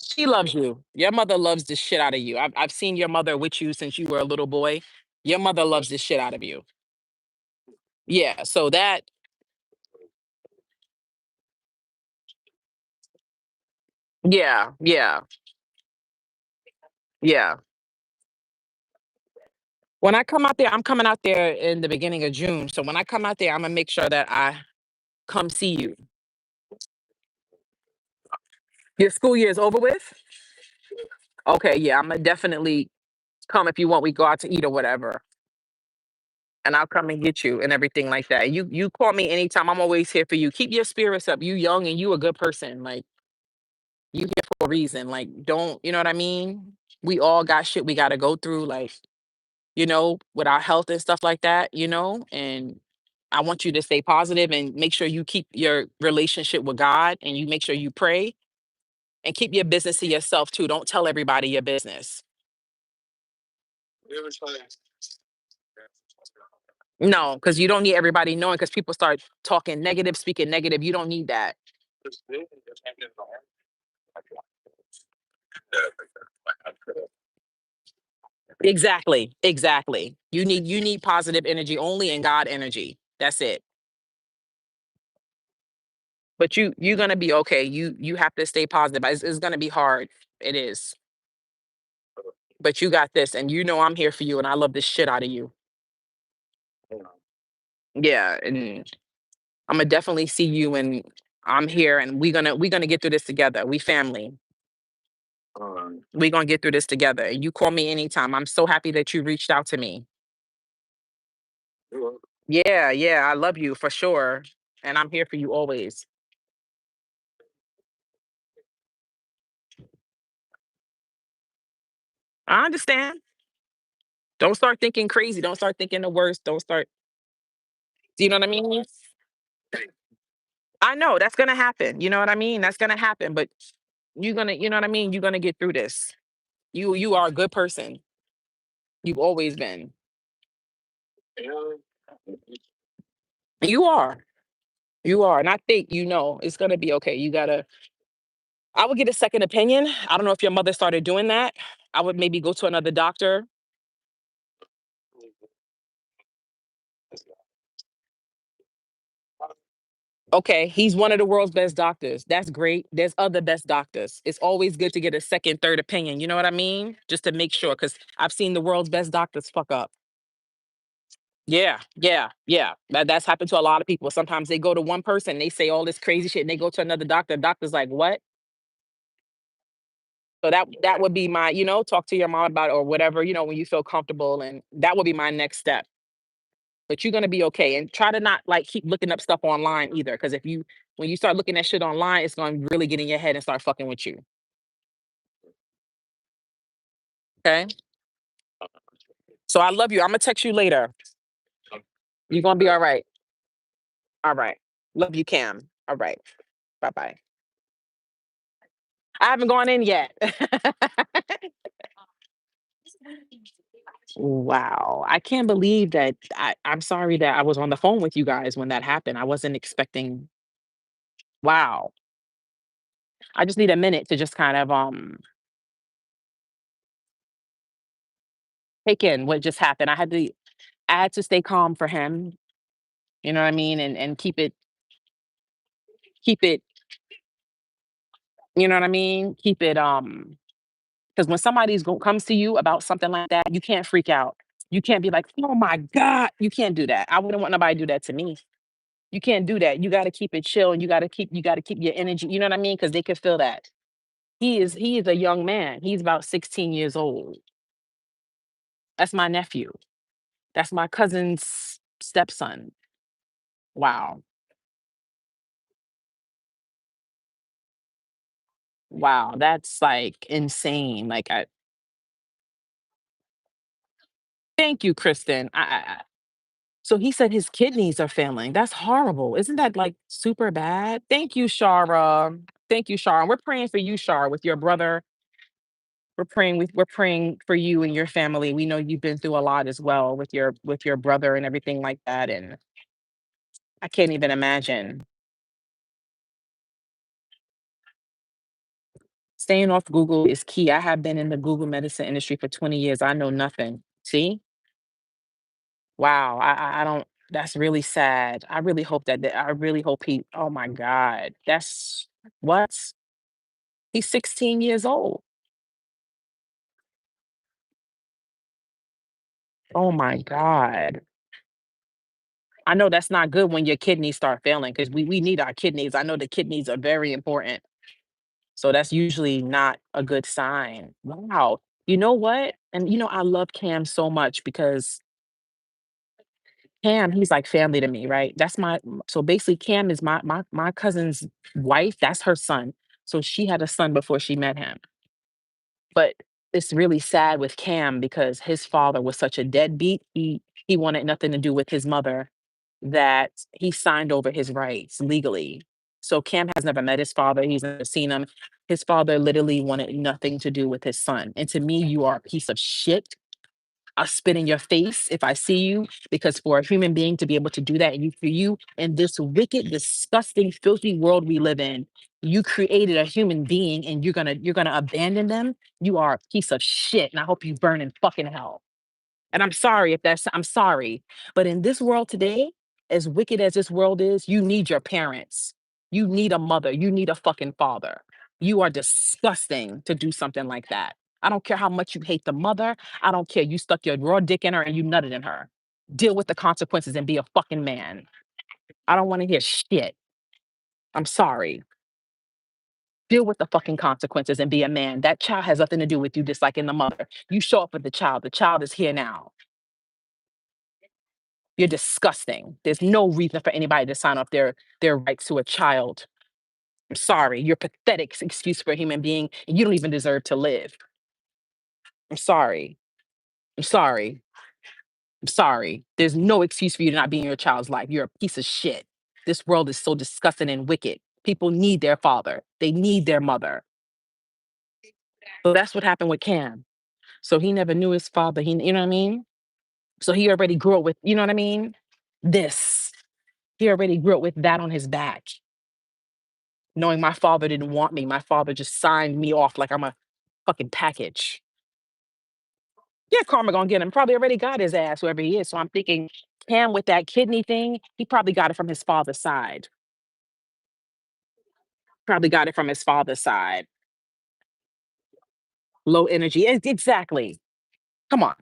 She loves you. Your mother loves the shit out of you. I've seen your mother with you since you were a little boy. Your mother loves the shit out of you. Yeah. So that yeah, yeah, yeah. When I come out there, I'm coming out there in the beginning of June. So when I come out there, I'm gonna make sure that I come see you. Your school year is over with? Okay, yeah, I'm gonna definitely come if you want. We go out to eat or whatever, and I'll come and get you and everything like that. You call me anytime. I'm always here for you. Keep your spirits up. You young and you a good person. Like you here for a reason. Like don't you know what I mean? We all got shit we got to go through. Like with our health and stuff like that. And I want you to stay positive and make sure you keep your relationship with God and you make sure you pray and keep your business to yourself too. Don't tell everybody your business. No, because you don't need everybody knowing because people start talking negative, speaking negative. You don't need that. Exactly. Exactly. You need positive energy only and God energy. That's it. But you're gonna be okay. You have to stay positive. It's gonna be hard. It is. But you got this, and I'm here for you, and I love the shit out of you. Yeah, and I'm gonna definitely see you, and I'm here, and we gonna get through this together. We family. We gonna get through this together. You call me anytime. I'm so happy that you reached out to me. Yeah, yeah, I love you for sure, and I'm here for you always. I understand. Don't start thinking crazy. Don't start thinking the worst. Don't start. Do you know what I mean? I know that's gonna happen. You know what I mean? That's gonna happen. But you're gonna, you know what I mean? You're gonna get through this. You are a good person. You've always been. You are. You are. And I think you know it's gonna be okay. You gotta I would get a second opinion. I don't know if your mother started doing that. I would maybe go to another doctor. Okay, he's one of the world's best doctors. That's great. There's other best doctors. It's always good to get a second, third opinion. You know what I mean? Just to make sure, because I've seen the world's best doctors fuck up. Yeah, yeah, yeah. That's happened to a lot of people. Sometimes they go to one person, they say all this crazy shit, and they go to another doctor. Doctor's like, "What?" So that would be my, talk to your mom about it or whatever, when you feel comfortable, and that would be my next step. But you're gonna be okay, and try to not like keep looking up stuff online either, because if you when you start looking at shit online, it's gonna really get in your head and start fucking with you. Okay. So I love you. I'm gonna text you later. You're gonna be all right. All right. Love you, Cam. All right. Bye bye. I haven't gone in yet. Wow. I can't believe that I'm sorry that I was on the phone with you guys when that happened. I wasn't expecting. Wow. I just need a minute to just kind of take in what just happened. I had to stay calm for him. You know what I mean? And keep it, you know what I mean? Keep it because when comes to you about something like that, you can't freak out. You can't be like, "Oh my God." You can't do that. I wouldn't want nobody to do that to me. You can't do that. You gotta keep it chill, and you gotta keep your energy, you know what I mean? Because they could feel that. He is a young man. He's about 16 years old. That's my nephew. That's my cousin's stepson. Wow. Wow. That's like insane. Like thank you, Kristen. So he said his kidneys are failing. That's horrible. Isn't that like super bad? Thank you, Shara. Thank you, Shara. And we're praying for you, Shara, with your brother. We're praying for you and your family. We know you've been through a lot as well with your brother and everything like that. And I can't even imagine. Staying off Google is key. I have been in the Google medicine industry for 20 years. I know nothing. See? Wow. I don't that's really sad. I really hope oh my God. That's what? He's 16 years old. Oh my God. I know that's not good when your kidneys start failing because we need our kidneys. I know the kidneys are very important. So that's usually not a good sign. Wow. You know what? And I love Cam so much because Cam, he's like family to me, right? So basically Cam is my cousin's wife. That's her son. So she had a son before she met him. But it's really sad with Cam because his father was such a deadbeat. He wanted nothing to do with his mother that he signed over his rights legally. So Cam has never met his father. He's never seen him. His father literally wanted nothing to do with his son. And to me, you are a piece of shit. I'll spit in your face if I see you, because for a human being to be able to do that, and for you in this wicked, disgusting, filthy world we live in, you created a human being and you're gonna abandon them. You are a piece of shit, and I hope you burn in fucking hell. And I'm sorry, but in this world today, as wicked as this world is, you need your parents. You need a mother. You need a fucking father. You are disgusting to do something like that. I don't care how much you hate the mother. I don't care. You stuck your raw dick in her and you nutted in her. Deal with the consequences and be a fucking man. I don't want to hear shit. I'm sorry. Deal with the fucking consequences and be a man. That child has nothing to do with you, just like in the mother. You show up with the child. The child is here now. You're disgusting. There's no reason for anybody to sign off their rights to a child. I'm sorry. You're pathetic excuse for a human being, and you don't even deserve to live. I'm sorry. I'm sorry. I'm sorry. There's no excuse for you to not be in your child's life. You're a piece of shit. This world is so disgusting and wicked. People need their father. They need their mother. So that's what happened with Cam. So he never knew his father. You know what I mean? So he already grew up with, you know what I mean? This. He already grew up with that on his back. Knowing my father didn't want me. My father just signed me off like I'm a fucking package. Yeah, karma gonna get him. Probably already got his ass, whoever he is. So I'm thinking Cam with that kidney thing, he probably got it from his father's side. Probably got it from his father's side. Low energy. Exactly. Come on.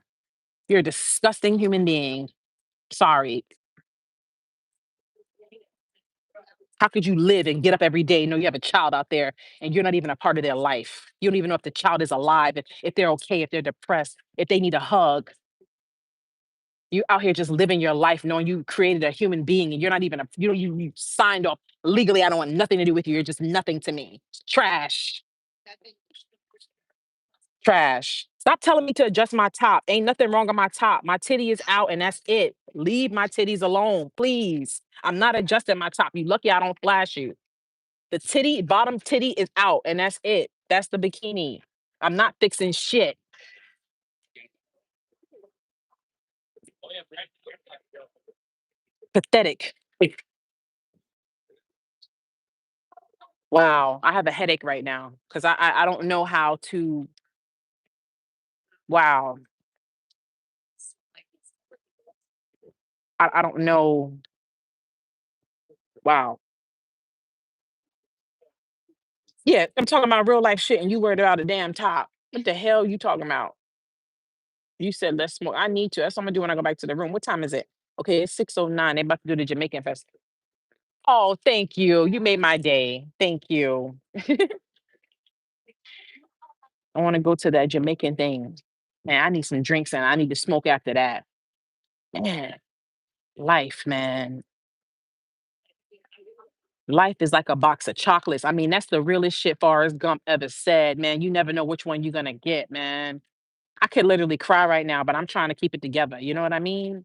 You're a disgusting human being. Sorry. How could you live and get up every day, know you have a child out there and you're not even a part of their life? You don't even know if the child is alive, if they're okay, if they're depressed, if they need a hug. You out here just living your life knowing you created a human being and you're not even you signed off legally. I don't want nothing to do with you. You're just nothing to me. Trash. Trash. Stop telling me to adjust my top. Ain't nothing wrong with my top. My titty is out and that's it. Leave my titties alone, please. I'm not adjusting my top. You lucky I don't flash you. The titty, bottom titty is out and that's it. That's the bikini. I'm not fixing shit. Pathetic. Wow. I have a headache right now because I don't know how to. Wow. I don't know. Wow. Yeah, I'm talking about real life shit and you worried about a damn top. What the hell you talking about? You said let's smoke. I need to. That's what I'm gonna do when I go back to the room. What time is it? Okay, it's 6:09. They about to do the Jamaican fest. Oh, thank you. You made my day. Thank you. I want to go to that Jamaican thing. Man, I need some drinks and I need to smoke after that. Man, life, man. Life is like a box of chocolates. I mean, that's the realest shit Forrest Gump ever said, man. You never know which one you're gonna get, man. I could literally cry right now, but I'm trying to keep it together. You know what I mean?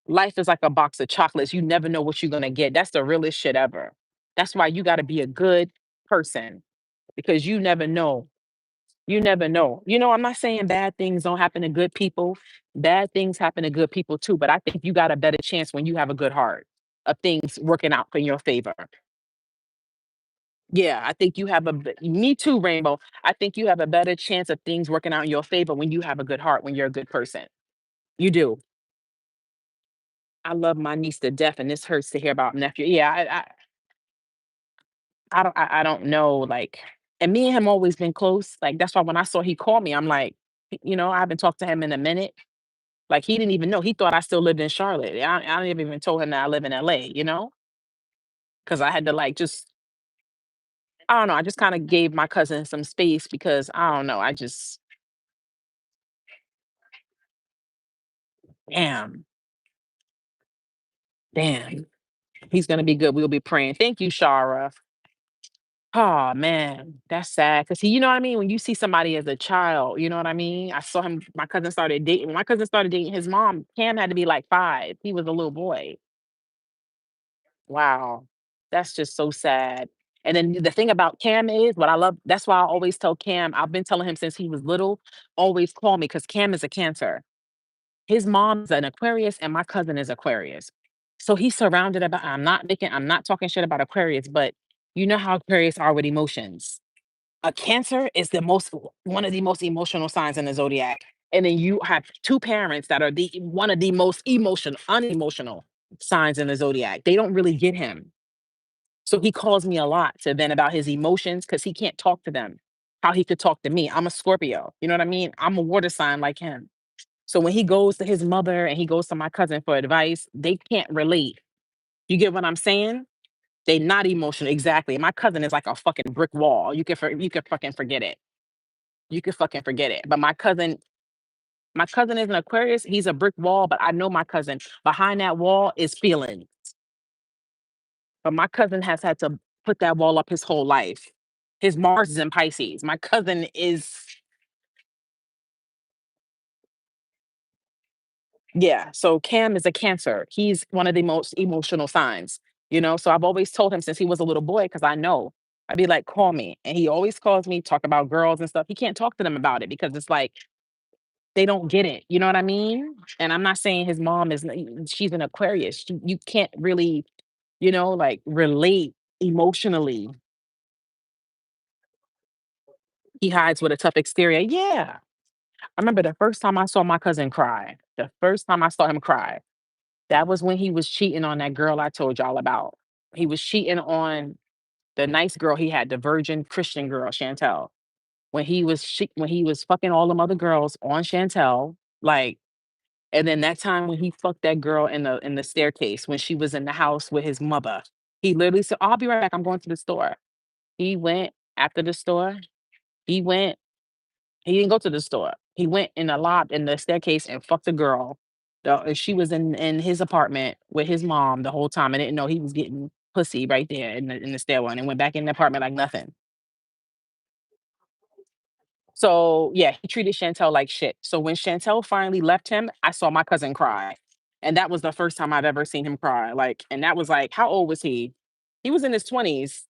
Life is like a box of chocolates. You never know what you're gonna get. That's the realest shit ever. That's why you gotta be a good person because you never know. You never know. You know, I'm not saying bad things don't happen to good people. Bad things happen to good people too. But I think you got a better chance when you have a good heart of things working out in your favor. Yeah, I think you have me too, Rainbow. I think you have a better chance of things working out in your favor when you have a good heart, when you're a good person. You do. I love my niece to death, and this hurts to hear about nephew. Yeah, I don't know, like, and me and him always been close. Like that's why when I saw he called me, I'm like, I haven't talked to him in a minute. Like he didn't even know. He thought I still lived in Charlotte. I didn't even told him that I live in LA. Because I had to like just I don't know. I just kind of gave my cousin some space because I don't know. I just damn, damn. He's gonna be good. We'll be praying. Thank you, Shara. Oh man, that's sad. Cause you know what I mean? When you see somebody as a child, you know what I mean? I saw him, my cousin started dating. When my cousin started dating his mom, Cam had to be like 5. He was a little boy. Wow. That's just so sad. And then the thing about Cam is what I love, that's why I always tell Cam, I've been telling him since he was little, always call me because Cam is a cancer. His mom's an Aquarius and my cousin is Aquarius. So he's surrounded about I'm not talking shit about Aquarius, but you know how Aquarius are with emotions. A Cancer is one of the most emotional signs in the zodiac. And then you have two parents that are the one of the most unemotional signs in the zodiac. They don't really get him. So he calls me a lot to vent about his emotions because he can't talk to them. How he could talk to me. I'm a Scorpio. You know what I mean? I'm a water sign like him. So when he goes to his mother and he goes to my cousin for advice, they can't relate. You get what I'm saying? They not emotional. Exactly. My cousin is like a fucking brick wall. You can fucking forget it. You can fucking forget it. But my cousin is an Aquarius. He's a brick wall, but I know my cousin. Behind that wall is feeling. But my cousin has had to put that wall up his whole life. His Mars is in Pisces. My cousin is, yeah. So Cam is a Cancer. He's one of the most emotional signs, you know. So I've always told him since he was a little boy, because I know I'd be like, call me. And he always calls me, talk about girls and stuff. He can't talk to them about it because it's like they don't get it. You know what I mean? And I'm not saying his mom is, she's an Aquarius. You can't really, like relate emotionally. He hides with a tough exterior. Yeah. I remember the first time I saw my cousin cry. The first time I saw him cry, that was when he was cheating on that girl I told y'all about. He was cheating on the nice girl he had, the virgin Christian girl, Chantel. When he was fucking all them other girls on Chantel, like, and then that time when he fucked that girl in the staircase when she was in the house with his mother. He literally said, "I'll be right back. I'm going to the store." He went after the store. He went He didn't go to the store. He went in the in the staircase and fucked a girl. And she was in his apartment with his mom the whole time and didn't know he was getting pussy right there in the stairwell and went back in the apartment like nothing. So yeah, he treated Chantel like shit. So when Chantel finally left him, I saw my cousin cry. And that was the first time I've ever seen him cry. Like, and that was like, how old was he? He was in his 20s.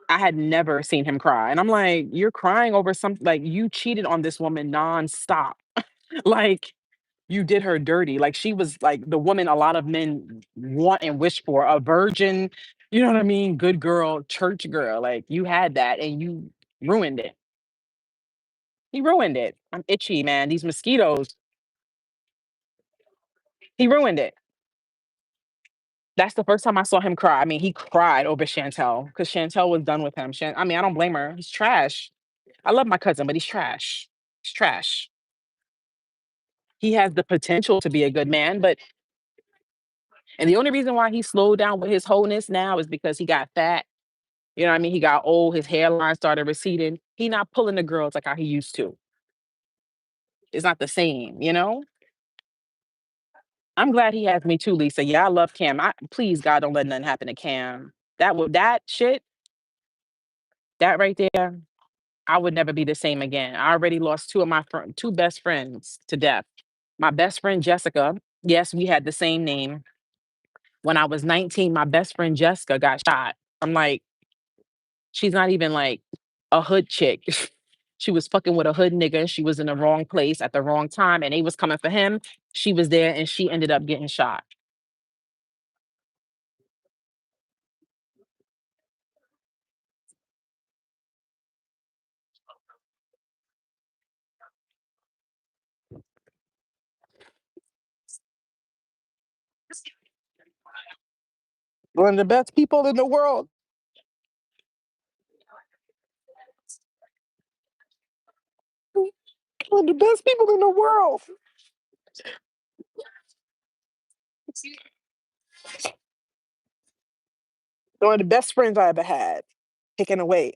I had never seen him cry. And I'm like, you're crying over something like you cheated on this woman nonstop. Like you did her dirty. Like she was like the woman a lot of men want and wish for, a virgin, you know what I mean? Good girl, church girl. Like you had that and you ruined it. He ruined it. I'm itchy, man. These mosquitoes. He ruined it. That's the first time I saw him cry. I mean, he cried over Chantel because Chantel was done with him. I mean, I don't blame her. He's trash. I love my cousin, but he's trash. He's trash. He has the potential to be a good man, but and the only reason why he slowed down with his wholeness now is because he got fat. You know what I mean? He got old, his hairline started receding. He not pulling the girls like how he used to. It's not the same, you know? I'm glad he has me too, Lisa. Yeah, I love Cam. Please God don't let nothing happen to Cam. That shit, that right there, I would never be the same again. I already lost two best friends to death. My best friend Jessica, yes, we had the same name. When I was 19, my best friend Jessica got shot. I'm like, she's not even like a hood chick. She was fucking with a hood nigga. She was in the wrong place at the wrong time and they was coming for him. She was there and she ended up getting shot. One of the best people in the world. One of the best people in the world. One of the best friends I ever had. Taken away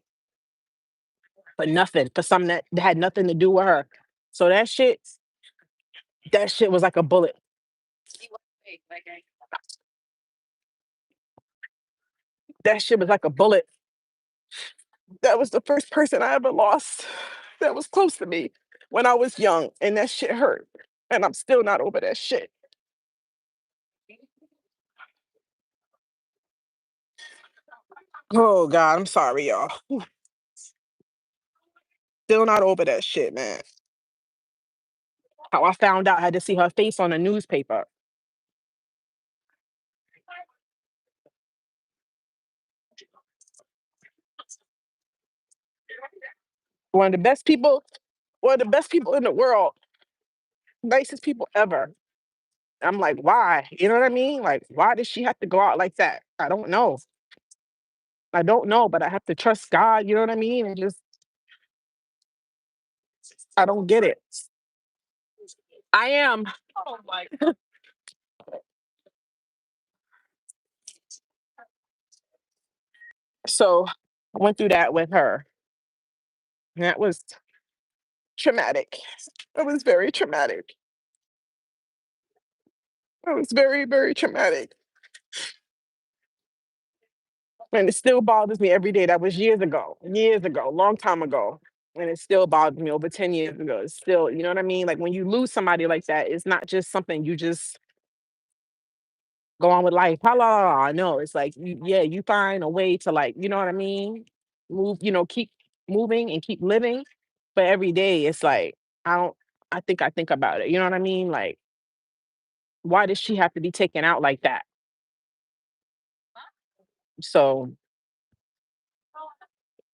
for nothing, for something that had nothing to do with her. So that shit was like a bullet. That shit was like a bullet. That was the first person I ever lost that was close to me when I was young, and that shit hurt. And I'm still not over that shit. Oh God, I'm sorry, y'all. Still not over that shit, man. How I found out, I had to see her face on the newspaper. One of the best people, one of the best people in the world, nicest people ever. I'm like, why? You know what I mean? Like, why did she have to go out like that? I don't know. I don't know, but I have to trust God. You know what I mean? And just, I don't get it. I am. So I went through that with her. And that was traumatic. It was very traumatic. It was very, very traumatic. And it still bothers me every day. That was years ago, long time ago. And it still bothers me over 10 years ago. It's still, you know what I mean? Like when you lose somebody like that, it's not just something you just go on with life. La, la, la, la. No, it's like, yeah, you find a way to like, you know what I mean? Move, keep moving and keep living. But every day it's like, I don't, I think about it. You know what I mean? Like, why does she have to be taken out like that? So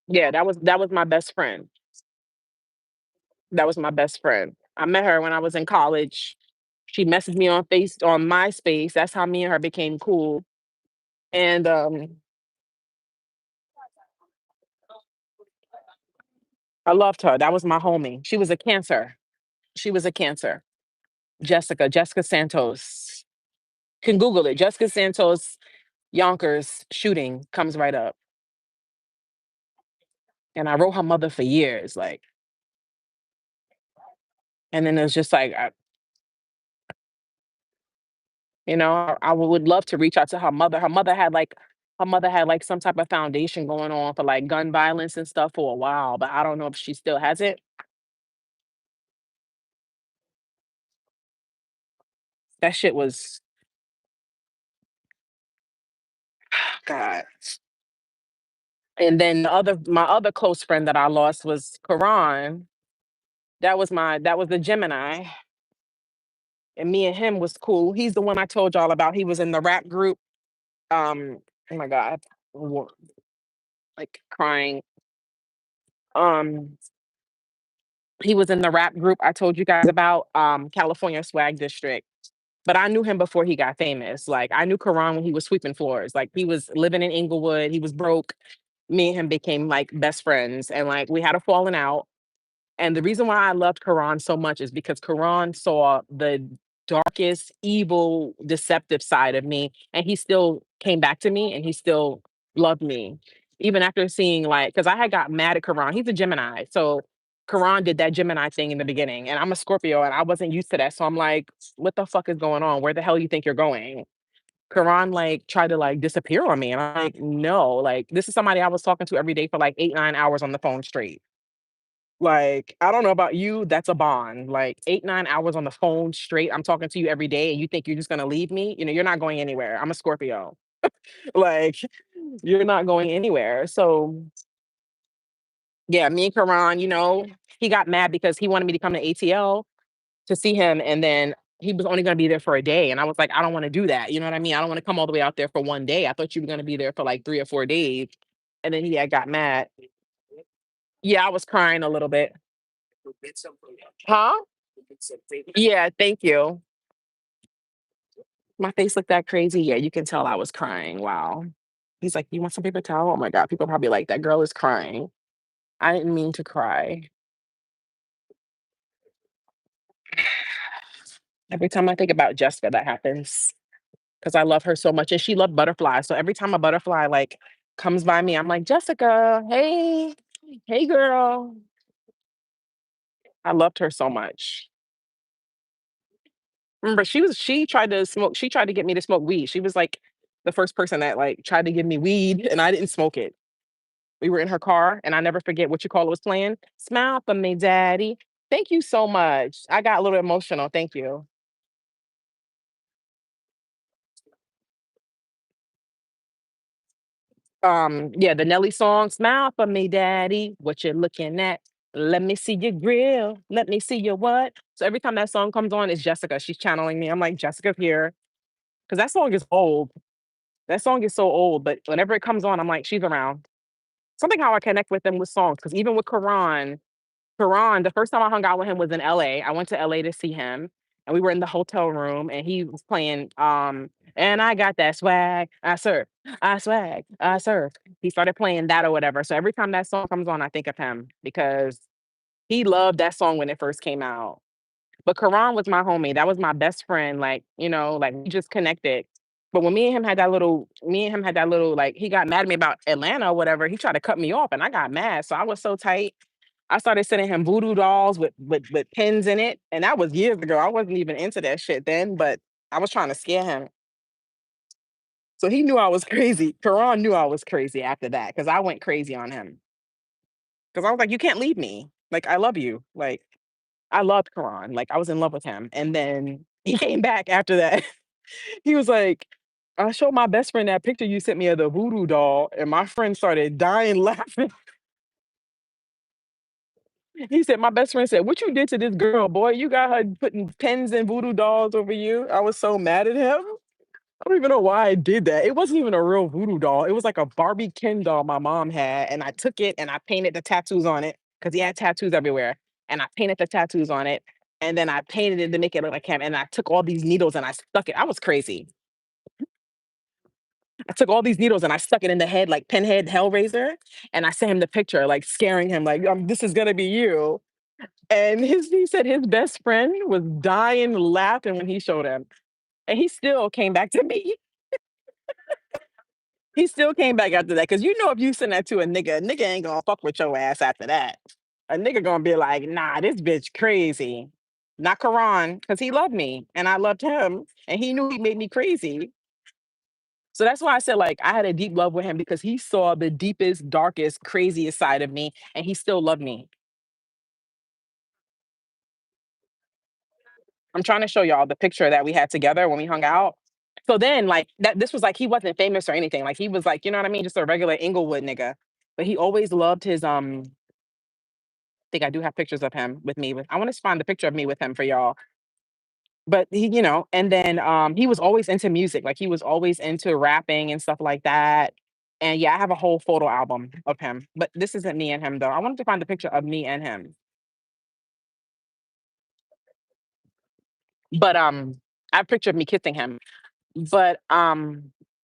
yeah, that was my best friend. That was my best friend. I met her when I was in college. She messaged me on MySpace. That's how me and her became cool. And I loved her. That was my homie. She was a cancer. She was a cancer. Jessica Santos. Can Google it. Jessica Santos Yonkers shooting comes right up. And I wrote her mother for years, like, and then it's just like, I would love to reach out to her mother. Her mother had like some type of foundation going on for like gun violence and stuff for a while, but I don't know if she still has it. That shit was God. And then my other close friend that I lost was Karan. That was the Gemini. And me and him was cool. He's the one I told y'all about. He was in the rap group. Oh my God. Like crying. Um, he was in the rap group I told you guys about, California Swag District. But I knew him before he got famous. Like I knew Karan when he was sweeping floors. Like he was living in Inglewood. He was broke. Me and him became like best friends, and like we had a falling out. And the reason why I loved Quran so much is because Quran saw the darkest, evil, deceptive side of me, and he still came back to me, and he still loved me, even after seeing like, because I had got mad at Quran. He's a Gemini, so Quran did that Gemini thing in the beginning, and I'm a Scorpio, and I wasn't used to that, so I'm like, what the fuck is going on? Where the hell you think you're going? Quran like tried to like disappear on me, and I'm like, no, like this is somebody I was talking to every day for like 8 9 hours on the phone straight. Like, I don't know about you, that's a bond. Like 8, 9 hours on the phone straight. I'm talking to you every day and you think you're just gonna leave me? You're not going anywhere. I'm a Scorpio. Like, you're not going anywhere. So yeah, me and Karan, he got mad because he wanted me to come to ATL to see him. And then he was only gonna be there for a day. And I was like, I don't want to do that. You know what I mean? I don't want to come all the way out there for one day. I thought you were gonna be there for like 3 or 4 days. And then he had got mad. Yeah, I was crying a little bit. Huh? Yeah, thank you. My face looked that crazy. Yeah, you can tell I was crying. Wow. He's like, "You want some paper towel?" Oh my God. People probably like, that girl is crying. I didn't mean to cry. Every time I think about Jessica, that happens because I love her so much. And she loved butterflies. So every time a butterfly like comes by me, I'm like, Jessica, hey, hey girl. I loved her so much. Remember, she tried to get me to smoke weed. She was like the first person that like tried to give me weed and I didn't smoke it. We were in her car, and I never forget what you call it was playing. Smile for me, daddy. Thank you so much. I got a little emotional. Thank you. Yeah, the Nelly song, Smile for me, daddy. What you looking at? Let me see your grill. Let me see your what? So every time that song comes on, it's Jessica. She's channeling me. I'm like, Jessica's here. Because that song is old. That song is so old, but whenever it comes on, I'm like, she's around. Something how I connect with them with songs. Because even with Karan, the first time I hung out with him was in LA. I went to LA to see him, and we were in the hotel room, and he was playing, and I got that swag, I swag, I surf. He started playing that or whatever. So every time that song comes on, I think of him because he loved that song when it first came out. But Karan was my homie. That was my best friend. Like, like we just connected. But when me and him had that little, like, he got mad at me about Atlanta or whatever. He tried to cut me off and I got mad. So I was so tight. I started sending him voodoo dolls with pins in it. And that was years ago. I wasn't even into that shit then, but I was trying to scare him. So he knew I was crazy. Karan knew I was crazy after that because I went crazy on him. Because I was like, you can't leave me. Like, I love you. Like, I loved Karan. Like, I was in love with him. And then he came back after that. He was like, I showed my best friend that picture you sent me of the voodoo doll, and my friend started dying laughing. He said, my best friend said, what you did to this girl, boy? You got her putting pens and voodoo dolls over you. I was so mad at him. I don't even know why I did that. It wasn't even a real voodoo doll. It was like a Barbie Ken doll my mom had, and I took it and I painted the tattoos on it because he had tattoos everywhere. And I painted the tattoos on it, and then I painted it to make it look like him. And I took all these needles and I stuck it. I was crazy. I took all these needles and I stuck it in the head like Pinhead Hellraiser, and I sent him the picture, like scaring him, like this is gonna be you. And he said his best friend was dying laughing when he showed him, and he still came back to me. He still came back after that because if you send that to a nigga ain't gonna fuck with your ass after that. A nigga gonna be like, nah, this bitch crazy. Not Karan, because he loved me and I loved him, and he knew he made me crazy. So that's why I said, like, I had a deep love with him because he saw the deepest, darkest, craziest side of me, and he still loved me. I'm trying to show y'all the picture that we had together when we hung out. So then, like, this was like he wasn't famous or anything. Like, he was like, you know what I mean, just a regular Inglewood nigga. But he always loved his. I think I do have pictures of him with me. I want to find the picture of me with him for y'all. But and then he was always into music. Like, he was always into rapping and stuff like that. And yeah, I have a whole photo album of him. But this isn't me and him though. I wanted to find the picture of me and him. But I have a picture of me kissing him. But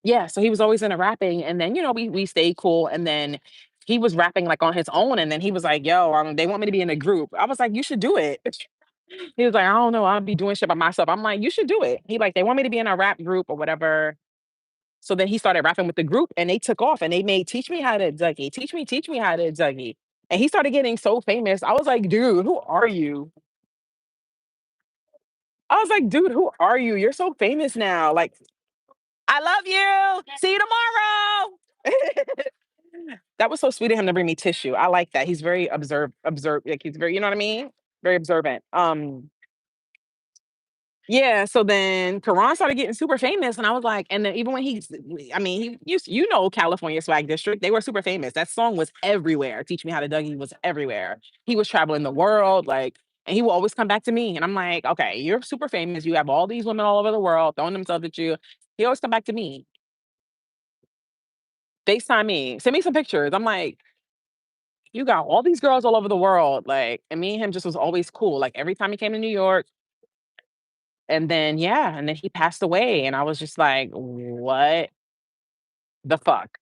yeah, so he was always into rapping, and then we stayed cool, and then he was rapping like on his own, and then he was like, yo, they want me to be in a group. I was like, you should do it. He was like, I don't know, I'll be doing shit by myself. I'm like, you should do it. He like, they want me to be in a rap group or whatever. So then he started rapping with the group, and they took off, and they made teach me how to Dougie, teach me how to Dougie. And he started getting so famous. I was like, dude, who are you? I was like, dude, who are you? You're so famous now. Like, I love you. See you tomorrow. That was so sweet of him to bring me tissue. I like that. He's very like he's very, you know what I mean? Very observant. Yeah, so then Karan started getting super famous, and I was like, and then even when I mean, he used, California Swag District, they were super famous. That song was everywhere. Teach Me How to Dougie was everywhere. He was traveling the world, like, and he will always come back to me. And I'm like, okay, you're super famous. You have all these women all over the world throwing themselves at you. He always come back to me. FaceTime me, send me some pictures. I'm like, you got all these girls all over the world. Like, and me and him just was always cool. Like, every time he came to New York, and then yeah, and then he passed away. And I was just like, what the fuck?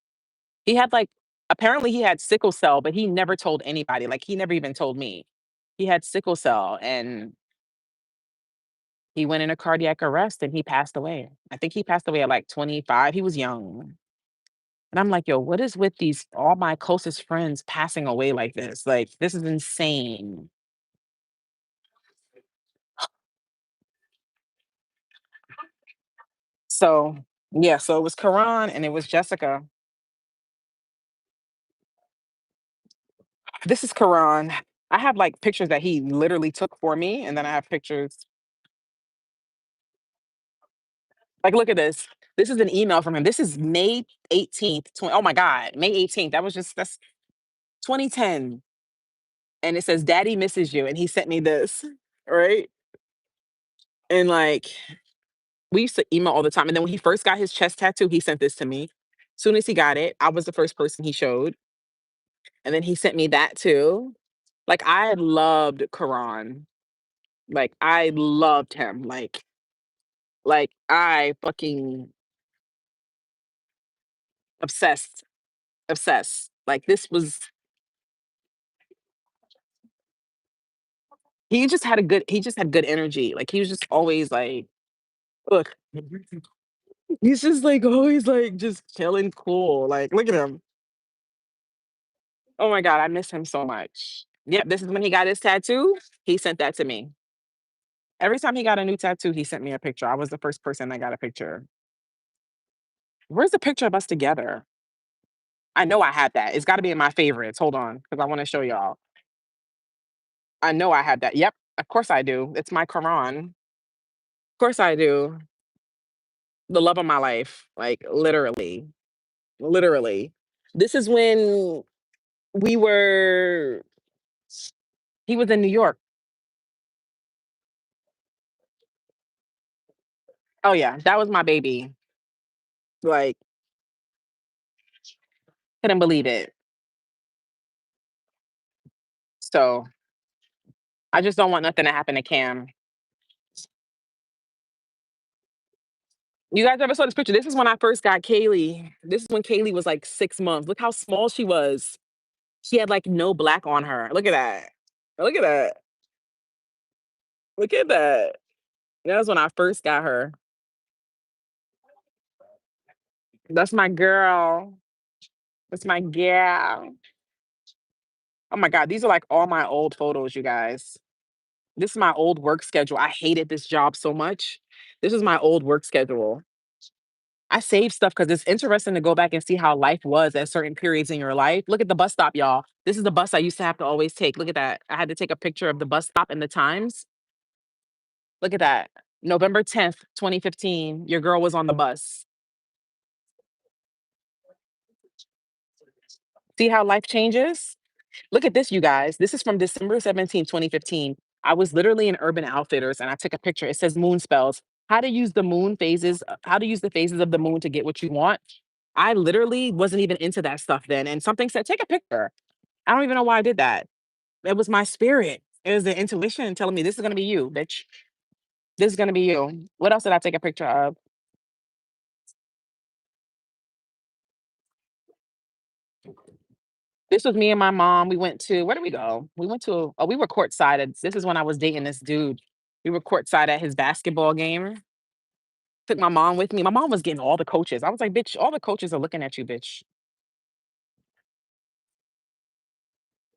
He had like apparently he had sickle cell, but he never told anybody. Like, he never even told me. He had sickle cell, and he went in a cardiac arrest and he passed away. I think he passed away at like 25. He was young. And I'm like, yo, what is with these all my closest friends passing away like this? Like, this is insane. So yeah, so it was Karan and it was Jessica. This is Karan. I have like pictures that he literally took for me, and then I have pictures. Like, look at this. This is an email from him. This is May 18th. Oh my God, May 18th. That's 2010. And it says, Daddy misses you. And he sent me this, right? And like, we used to email all the time. And then when he first got his chest tattoo, he sent this to me. Soon as he got it, I was the first person he showed. And then he sent me that too. Like, I loved Karan. Like, I loved him. Like I fucking obsessed, obsessed. Like, this was He just had good energy. Like he was just always like, look, he's just like always like just chilling cool. Like, look at him. Oh my god, I miss him so much. Yep, this is when he got his tattoo. He sent that to me. Every time he got a new tattoo, he sent me a picture. I was the first person that got a picture. Where's the picture of us together? I know I had that. It's got to be in my favorites. Hold on, because I want to show y'all. I know I had that. Yep, of course I do. It's my Quran. Of course I do. The love of my life, like literally, literally. This is when we were. He was in New York. Oh yeah, that was my baby. Like, couldn't believe it. So I just don't want nothing to happen to Cam. You guys ever saw this picture? This is when I first got Kaylee. This is when Kaylee was like 6 months. Look how small she was. She had like no black on her. Look at that. Look at that. Look at that. That was when I first got her. That's my girl. That's my gal. Oh my God. These are like all my old photos, you guys. This is my old work schedule. I hated this job so much. This is my old work schedule. I save stuff because it's interesting to go back and see how life was at certain periods in your life. Look at the bus stop, y'all. This is the bus I used to have to always take. Look at that. I had to take a picture of the bus stop and the times. Look at that. November 10th, 2015. Your girl was on the bus. See how life changes? Look at this, you guys. This is from December 17th, 2015. I was literally in Urban Outfitters and I took a picture. It says moon spells. How to use the moon phases, how to use the phases of the moon to get what you want. I literally wasn't even into that stuff then. And something said, take a picture. I don't even know why I did that. It was my spirit. It was the intuition telling me this is gonna be you, bitch. This is gonna be you. What else did I take a picture of? This was me and my mom. We went to where did we go? We went to we were courtside. This is when I was dating this dude. We were courtside at his basketball game. Took my mom with me. My mom was getting all the coaches. I was like, bitch, all the coaches are looking at you, bitch.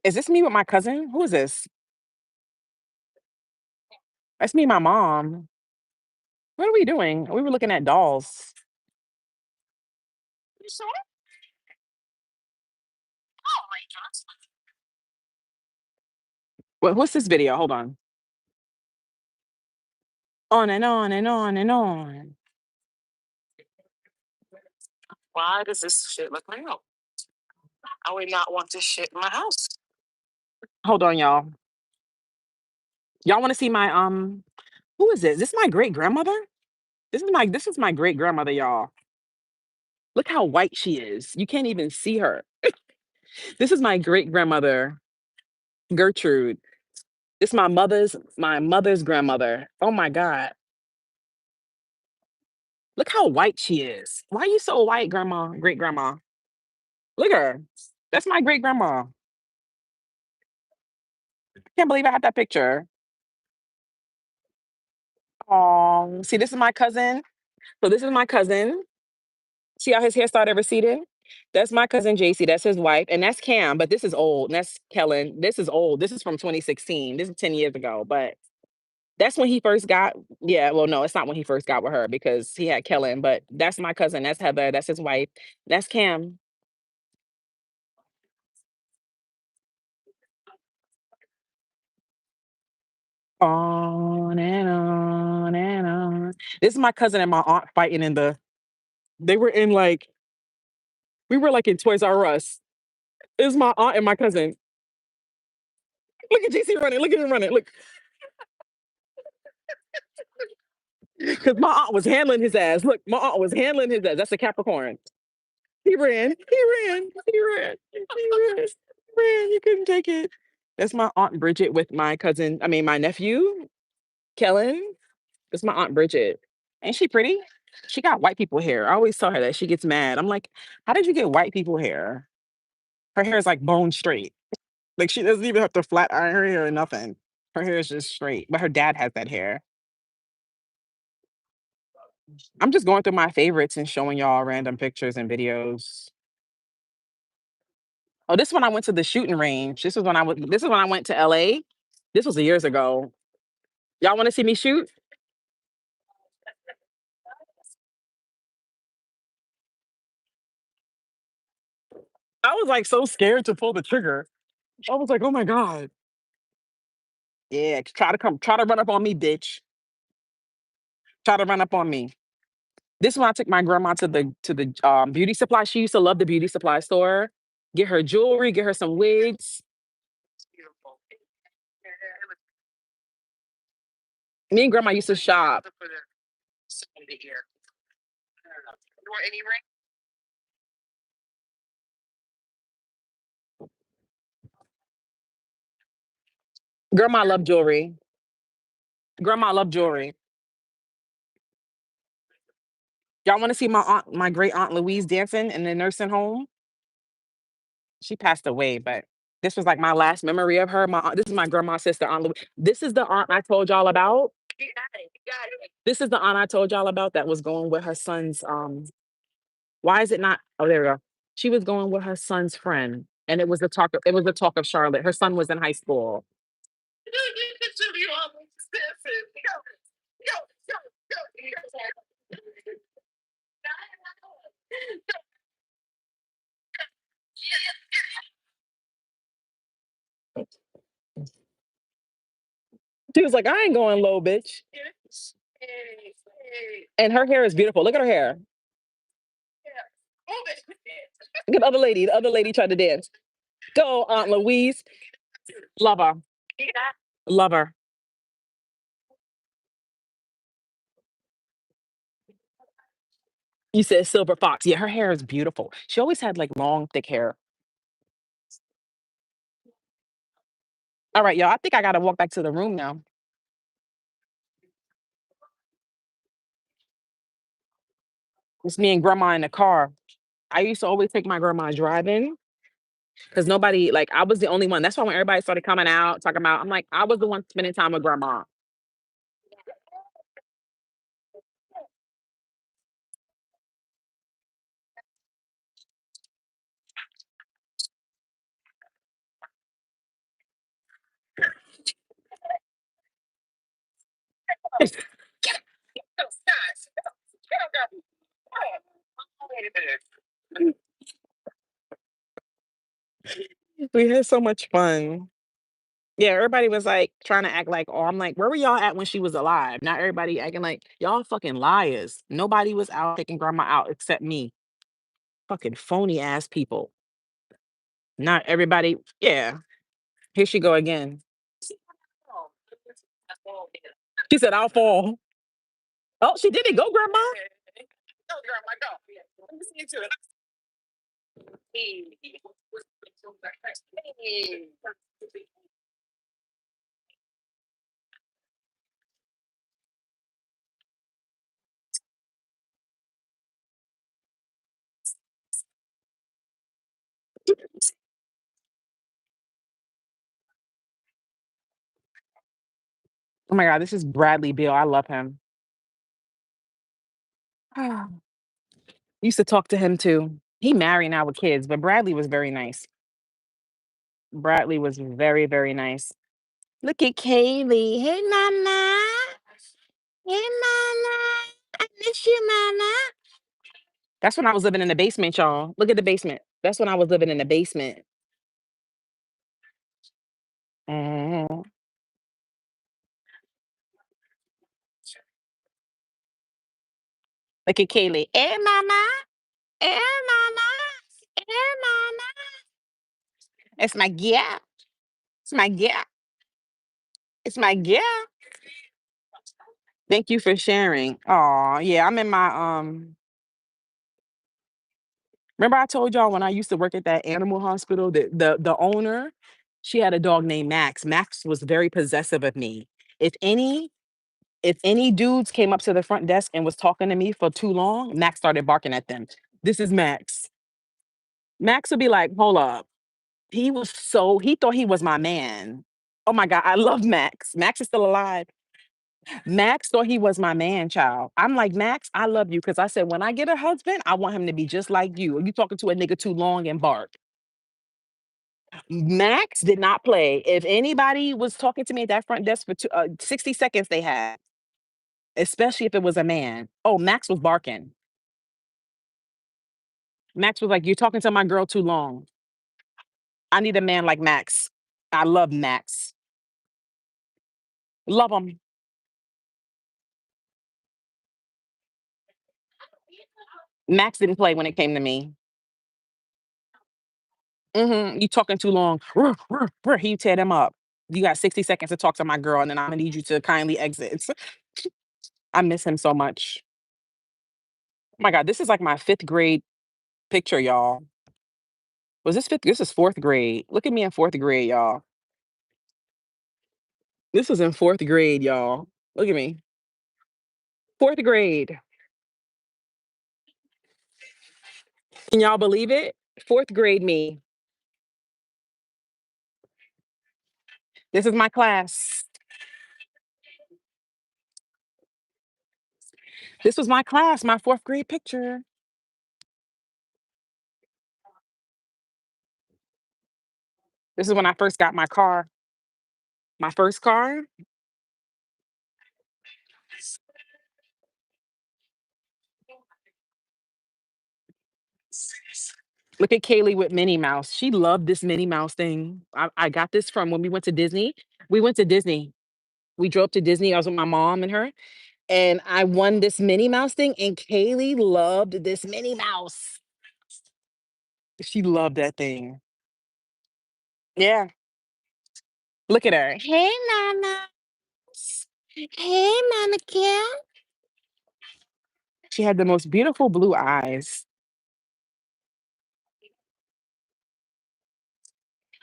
Is this me with my cousin? Who is this? That's me and my mom. What are we doing? We were looking at dolls. You saw it? What's this video? Hold on. On and on and on and on. Why does this shit look real? I would not want this shit in my house. Hold on, y'all. Y'all want to see my who is this? This is my great grandmother? This is my great grandmother, y'all. Look how white she is. You can't even see her. This is my great grandmother, Gertrude. This is my mother's grandmother. Oh my God. Look how white she is. Why are you so white, grandma? Great grandma. Look at her. That's my great grandma. Can't believe I have that picture. Oh, see, this is my cousin. So this is my cousin. See how his hair started receding? That's my cousin JC. That's his wife. And that's Cam, but this is old. And that's Kellen. This is old. This is from 2016. This is 10 years ago. But that's when he first got, yeah, well, no, it's not when he first got with her because he had Kellen, but that's my cousin. That's Heather. That's his wife. That's Cam. On and on and on. This is my cousin and my aunt fighting they were in like, we were like in Toys R Us. This is my aunt and my cousin. Look at JC running. Look at him running. Look, because my aunt was handling his ass. Look, my aunt was handling his ass. That's a Capricorn. He ran. He ran. He ran. He ran. He ran. He couldn't take it. That's my aunt Bridget with my cousin. I mean, my nephew, Kellen. That's my aunt Bridget. Ain't she pretty? She got white people hair. I always tell her that she gets mad. I'm like, how did you get white people hair? Her hair is like bone straight. Like she doesn't even have to flat iron her hair or nothing. Her hair is just straight, but her dad has that hair. I'm just going through my favorites and showing y'all random pictures and videos. Oh, this one I went to the shooting range. This is when I went to LA. This was years ago. Y'all want to see me shoot? I was like so scared to pull the trigger. I was like, oh my God. Yeah, try to run up on me, bitch. Try to run up on me. This one I took my grandma to the beauty supply. She used to love the beauty supply store. Get her jewelry, get her some wigs. Me and grandma used to shop. Grandma loved jewelry. Grandma loved jewelry. Y'all want to see my great aunt Louise dancing in the nursing home? She passed away, but this was like my last memory of her. This is my grandma's sister, Aunt Louise. This is the aunt I told y'all about. This is the aunt I told y'all about that was going with her son's. Why is it not? Oh, there we go. She was going with her son's friend, and it was the talk. It was the talk of Charlotte. Her son was in high school. She was like, "I ain't going low, bitch." And her hair is beautiful. Look at her hair. Look at the other lady. The other lady tried to dance. Go, Aunt Louise. Love her. Love her. You said silver fox. Yeah, her hair is beautiful. She always had like long, thick hair. All right, y'all. I think I gotta walk back to the room now. It's me and grandma in the car. I used to always take my grandma driving because nobody, like, I was the only one. That's why when everybody started coming out, talking about, I'm like, I was the one spending time with grandma. We had so much fun. Yeah, everybody was like trying to act like, oh, I'm like, where were y'all at when she was alive? Not everybody acting like y'all fucking liars. Nobody was out taking grandma out except me. Fucking phony ass people. Not everybody. Yeah, here she go again. She said, I'll fall. Oh, she did it. Go, grandma. Oh my God, this is Bradley Bill. I love him. Used to talk to him too. He married now with kids, but Bradley was very nice. Bradley was very, very nice. Look at Kaylee. Hey, Mama. Hey, Mama. I miss you, Mama. That's when I was living in the basement, y'all. Look at the basement. That's when I was living in the basement. Mhm. Look at Kaylee. Hey, Mama. Hey, Mama. Hey, Mama. It's my girl. It's my girl. It's my girl. Thank you for sharing. Oh, yeah. I'm in my remember I told y'all when I used to work at that animal hospital, the owner, she had a dog named Max. Max was very possessive of me. If any if any dudes came up to the front desk and was talking to me for too long, Max started barking at them. This is Max. Max would be like, hold up. He thought he was my man. Oh my God, I love Max. Max is still alive. Max thought he was my man child. I'm like, Max, I love you because I said, when I get a husband, I want him to be just like you. You talking to a nigga too long and bark. Max did not play. If anybody was talking to me at that front desk for 60 seconds, they had, especially if it was a man. Oh, Max was barking. Max was like, you're talking to my girl too long. I need a man like Max. I love Max. Love him. Max didn't play when it came to me. You talking too long. Ruh, ruh, ruh. He tear them up. You got 60 seconds to talk to my girl, and then I'm gonna need you to kindly exit. I miss him so much. Oh my God, this is like my fifth grade picture, y'all. Was this fifth? This is fourth grade. Look at me in fourth grade, y'all. This was in fourth grade, y'all. Look at me. Fourth grade. Can y'all believe it? Fourth grade me. This is my class. This was my class, my fourth grade picture. This is when I first got my car. My first car. Look at Kaylee with Minnie Mouse. She loved this Minnie Mouse thing. I got this from when we went to Disney. We went to Disney. We drove to Disney. I was with my mom and her, and I won this Minnie Mouse thing. And Kaylee loved this Minnie Mouse. She loved that thing. Yeah. Look at her. Hey, Mama. Hey, Mama Cat. She had the most beautiful blue eyes.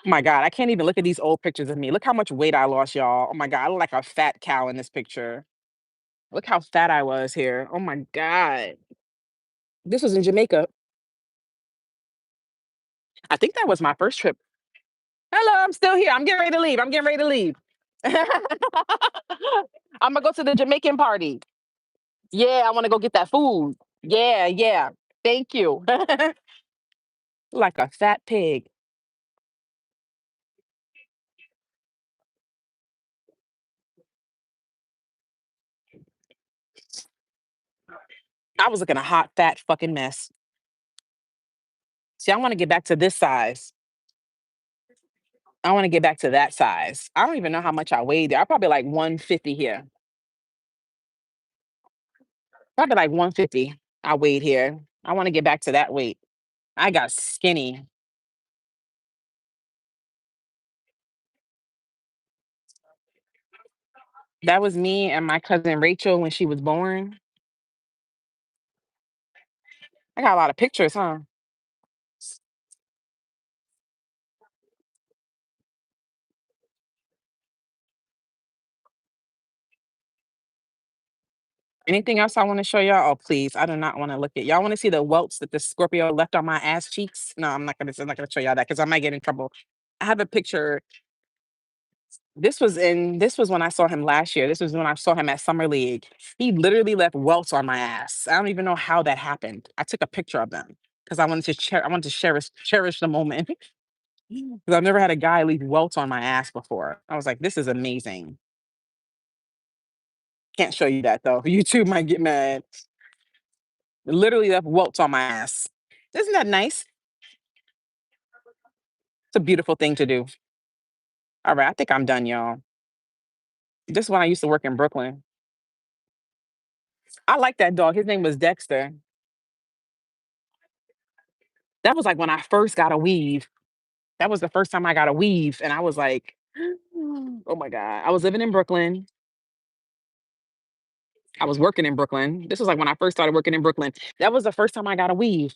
Oh my God, I can't even look at these old pictures of me. Look how much weight I lost, y'all. Oh my God, I look like a fat cow in this picture. Look how fat I was here. Oh my God. This was in Jamaica. I think that was my first trip. Hello, I'm still here. I'm getting ready to leave. I'm getting ready to leave. I'm gonna go to the Jamaican party. Yeah, I want to go get that food. Yeah, yeah. Thank you. Like a fat pig. I was looking a hot, fat fucking mess. See, I want to get back to this size. I want to get back to that size. I don't even know how much I weighed there. I probably like 150 here. Probably like 150 I weighed here. I want to get back to that weight. I got skinny. That was me and my cousin Rachel when she was born. I got a lot of pictures, huh? Anything else I want to show y'all? Oh, please. I do not want to look at y'all. Want to see the welts that the Scorpio left on my ass cheeks? No, I'm not gonna show y'all that because I might get in trouble. I have a picture. This was when I saw him last year. This was when I saw him at Summer League. He literally left welts on my ass. I don't even know how that happened. I took a picture of them because I wanted to cherish the moment. Because I've never had a guy leave welts on my ass before. I was like, this is amazing. Can't show you that though. YouTube might get mad. Literally left welts on my ass. Isn't that nice? It's a beautiful thing to do. All right, I think I'm done, y'all. This is when I used to work in Brooklyn. I like that dog. His name was Dexter. That was like when I first got a weave. That was the first time I got a weave, and I was like, oh my God. I was living in Brooklyn. I was working in Brooklyn. This was like when I first started working in Brooklyn. That was the first time I got a weave.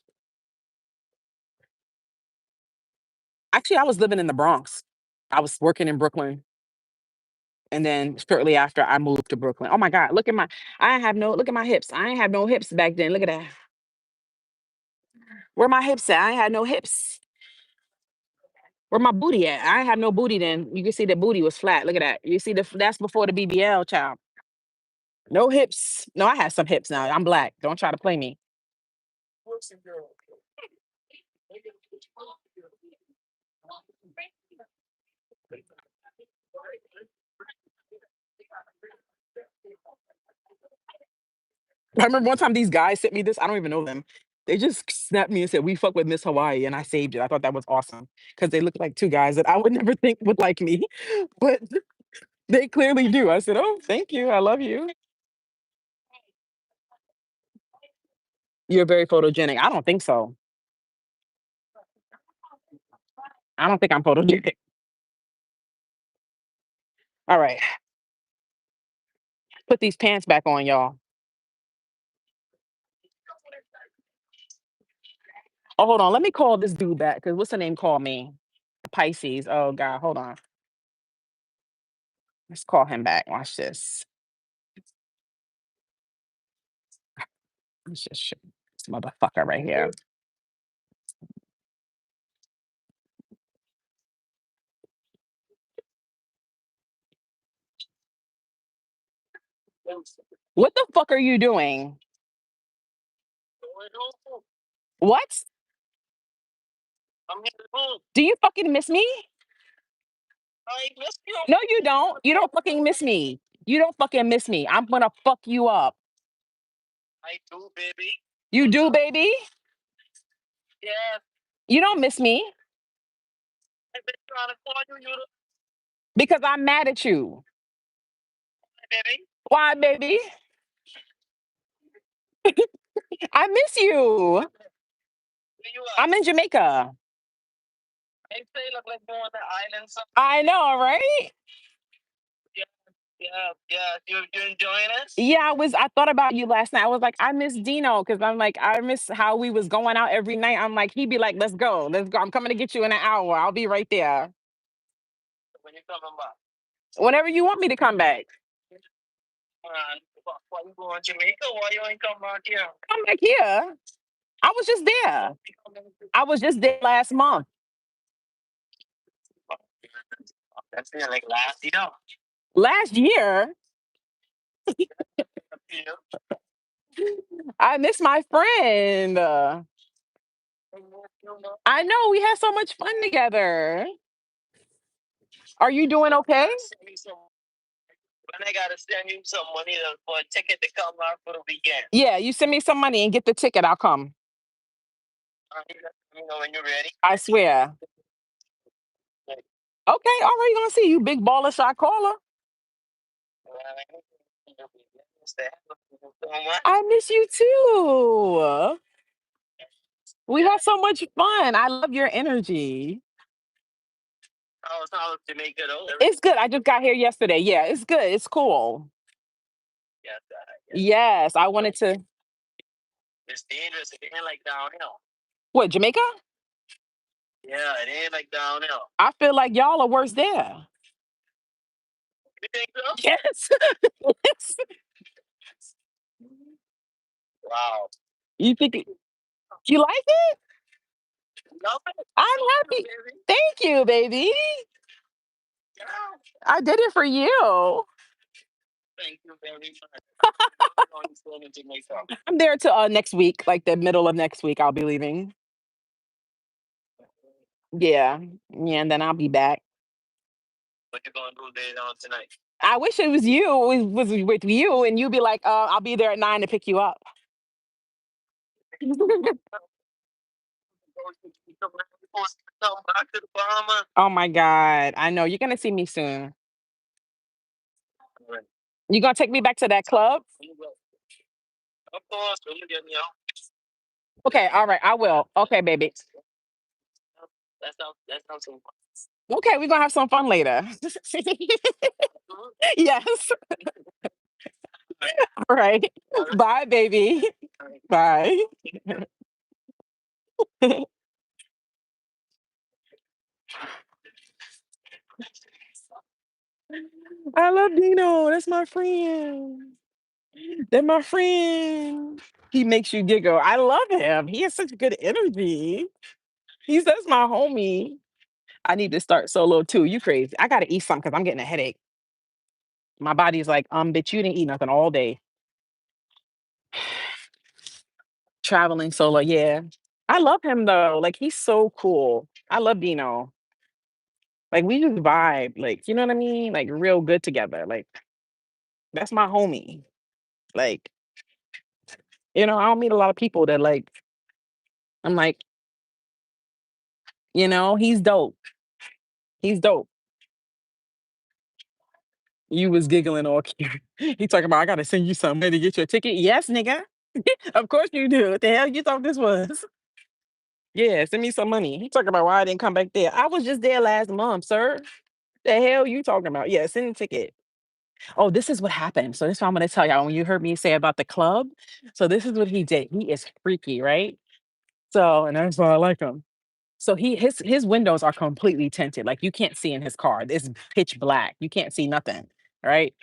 Actually, I was living in the Bronx. I was working in Brooklyn. And then shortly after I moved to Brooklyn. Oh my God, I ain't have no look at my hips. I ain't have no hips back then. Look at that. Where my hips at? I ain't had no hips. Where my booty at? I ain't have no booty then. You can see the booty was flat. Look at that. You see that's before the BBL, child. No hips. No, I have some hips now. I'm black. Don't try to play me. I remember one time these guys sent me this. I don't even know them. They just snapped me and said, "We fuck with Miss Hawaii," and I saved it. I thought that was awesome because they look like two guys that I would never think would like me, but they clearly do. I said, "Oh, thank you. I love you. You're very photogenic." I don't think so. I don't think I'm photogenic. All right, put these pants back on, y'all. Oh, hold on. Let me call this dude back because what's the name? Call me. Pisces. Oh God, hold on. Let's call him back. Watch this. Let's just show this motherfucker right here. What the fuck are you doing? What? Do you fucking miss me? No, you don't. You don't fucking miss me. You don't fucking miss me. I'm gonna fuck you up. You do, baby? You don't miss me because I'm mad at you. Why, baby? I miss you. I'm in Jamaica. I know, right? Yeah, I thought about you last night. I was like, I miss Dino because I'm like, I miss how we was going out every night. I'm like, he'd be like, let's go, let's go. I'm coming to get you in an hour. I'll be right there. Whenever you want me to come back. Come back here. I was just there. I was just there last month. Last year, I miss my friend. I know we had so much fun together. Are you doing okay? Yeah, you send me some money and get the ticket. I'll come. I swear. Okay, all right, gonna see you, big baller shot caller. I miss you too. We had so much fun. I love your energy. It's good. I just got here yesterday. Yeah, it's good. It's cool. Yes, I wanted to. What, Jamaica? I feel like y'all are worse there. Yes. Yes. You think you like it? I'm happy. Thank you, baby. I did it for you. I'm there till next week, like the middle of next week. I'll be leaving. Yeah, yeah, and then I'll be back. I wish it was you. It was with you, and you'd be like, "I'll be there at 9 to pick you up." Oh my god, I know you're gonna see me soon. You gonna take me back to that club? Okay, all right, I will. Okay, baby. Okay, we're gonna have some fun later. Yes. All right. Bye, baby. Bye. I love Dino. That's my friend. They're my friend. He makes you giggle. I love him. He has such good energy. That's my homie. I need to start solo too. You crazy. I gotta eat something because I'm getting a headache. My body's like, bitch, you didn't eat nothing all day. Traveling solo, yeah. I love him though. Like he's so cool. I love Dino. Like we just vibe. Like, you know what I mean? Like real good together. Like that's my homie. Like, I don't meet a lot of people that like I'm like, he's dope. He's dope. You was giggling all cute. He talking about I gotta send you some money to get your ticket. Yes, nigga. Of course you do. What the hell you thought this was? Yeah, send me some money. He talking about why I didn't come back there. I was just there last month, sir. The hell you talking about? Yeah, send the ticket. Oh, this is what happened. So this is what I'm gonna tell y'all. When you heard me say about the club, so this is what he did. He is freaky, right? So, and that's why I like him. So his windows are completely tinted. Like you can't see in his car. It's pitch black. You can't see nothing. Right.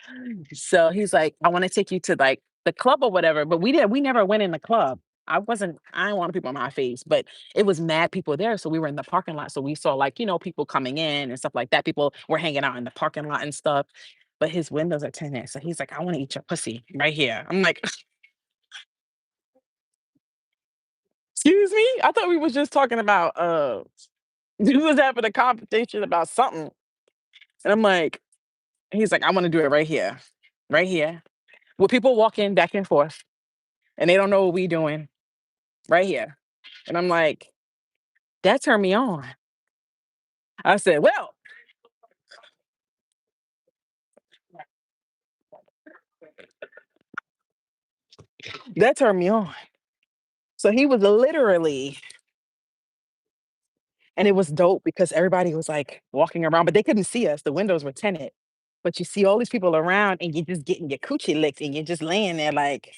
So he's like, I want to take you to like the club or whatever. But we never went in the club. I didn't want people in my face, but it was mad people there. So we were in the parking lot. So we saw like, people coming in and stuff like that. People were hanging out in the parking lot and stuff. But his windows are tinted. So he's like, I want to eat your pussy right here. I'm like, excuse me? I thought we was just talking about we was having a conversation about something. And I'm like, he's like, I want to do it right here. Right here. With people walking back and forth and they don't know what we doing. Right here. And I'm like, that turned me on. I said, well, that turned me on. So he was literally, and it was dope because everybody was like walking around, but they couldn't see us. The windows were tinted. But you see all these people around and you're just getting your coochie licked and you're just laying there like,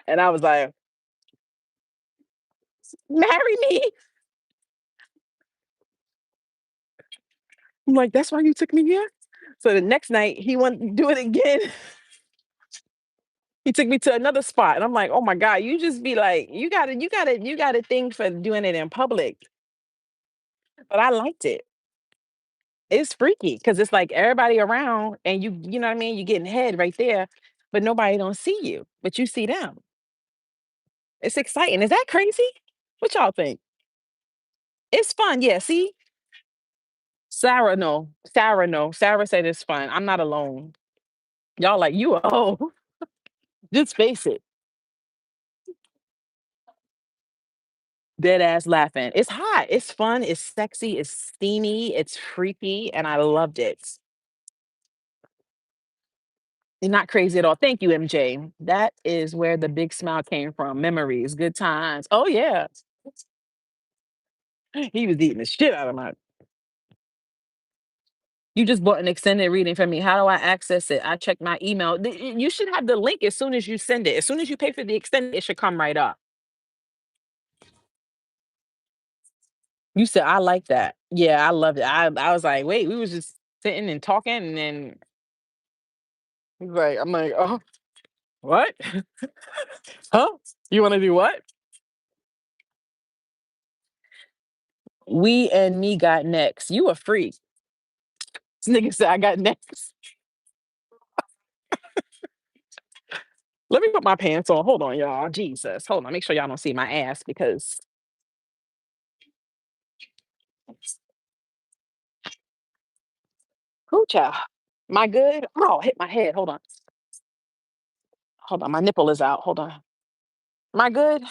and I was like, marry me. I'm like, that's why you took me here. So the next night he wanted to do it again. He took me to another spot. And I'm like, oh my God, you just be like, you got a thing for doing it in public. But I liked it. It's freaky because it's like everybody around and you know what I mean? You're getting head right there, but nobody don't see you, but you see them. It's exciting. Is that crazy? What y'all think? It's fun. Yeah. See, Sarah, no. Sarah, no. Sarah said it's fun. I'm not alone. Y'all like you. Oh, just face it. Dead ass laughing. It's hot. It's fun. It's sexy. It's steamy. It's freaky. And I loved it. You're not crazy at all. Thank you, MJ. That is where the big smile came from. Memories, good times. Oh, yeah. He was eating the shit out of my. You just bought an extended reading for me. How do I access it? I check my email. You should have the link as soon as you send it. As soon as you pay for the extended, it should come right up. You said, I like that. Yeah, I love it. I was like, wait, we was just sitting and talking, and then he's like, I'm like, oh, what? Huh? You want to do what? We and me got next. You a freak. This nigga said I got next. Let me put my pants on. Hold on, y'all. Jesus. Hold on. Make sure y'all don't see my ass because hoocha. Am I good? Oh, hit my head. Hold on. Hold on. My nipple is out. Hold on. Am I good?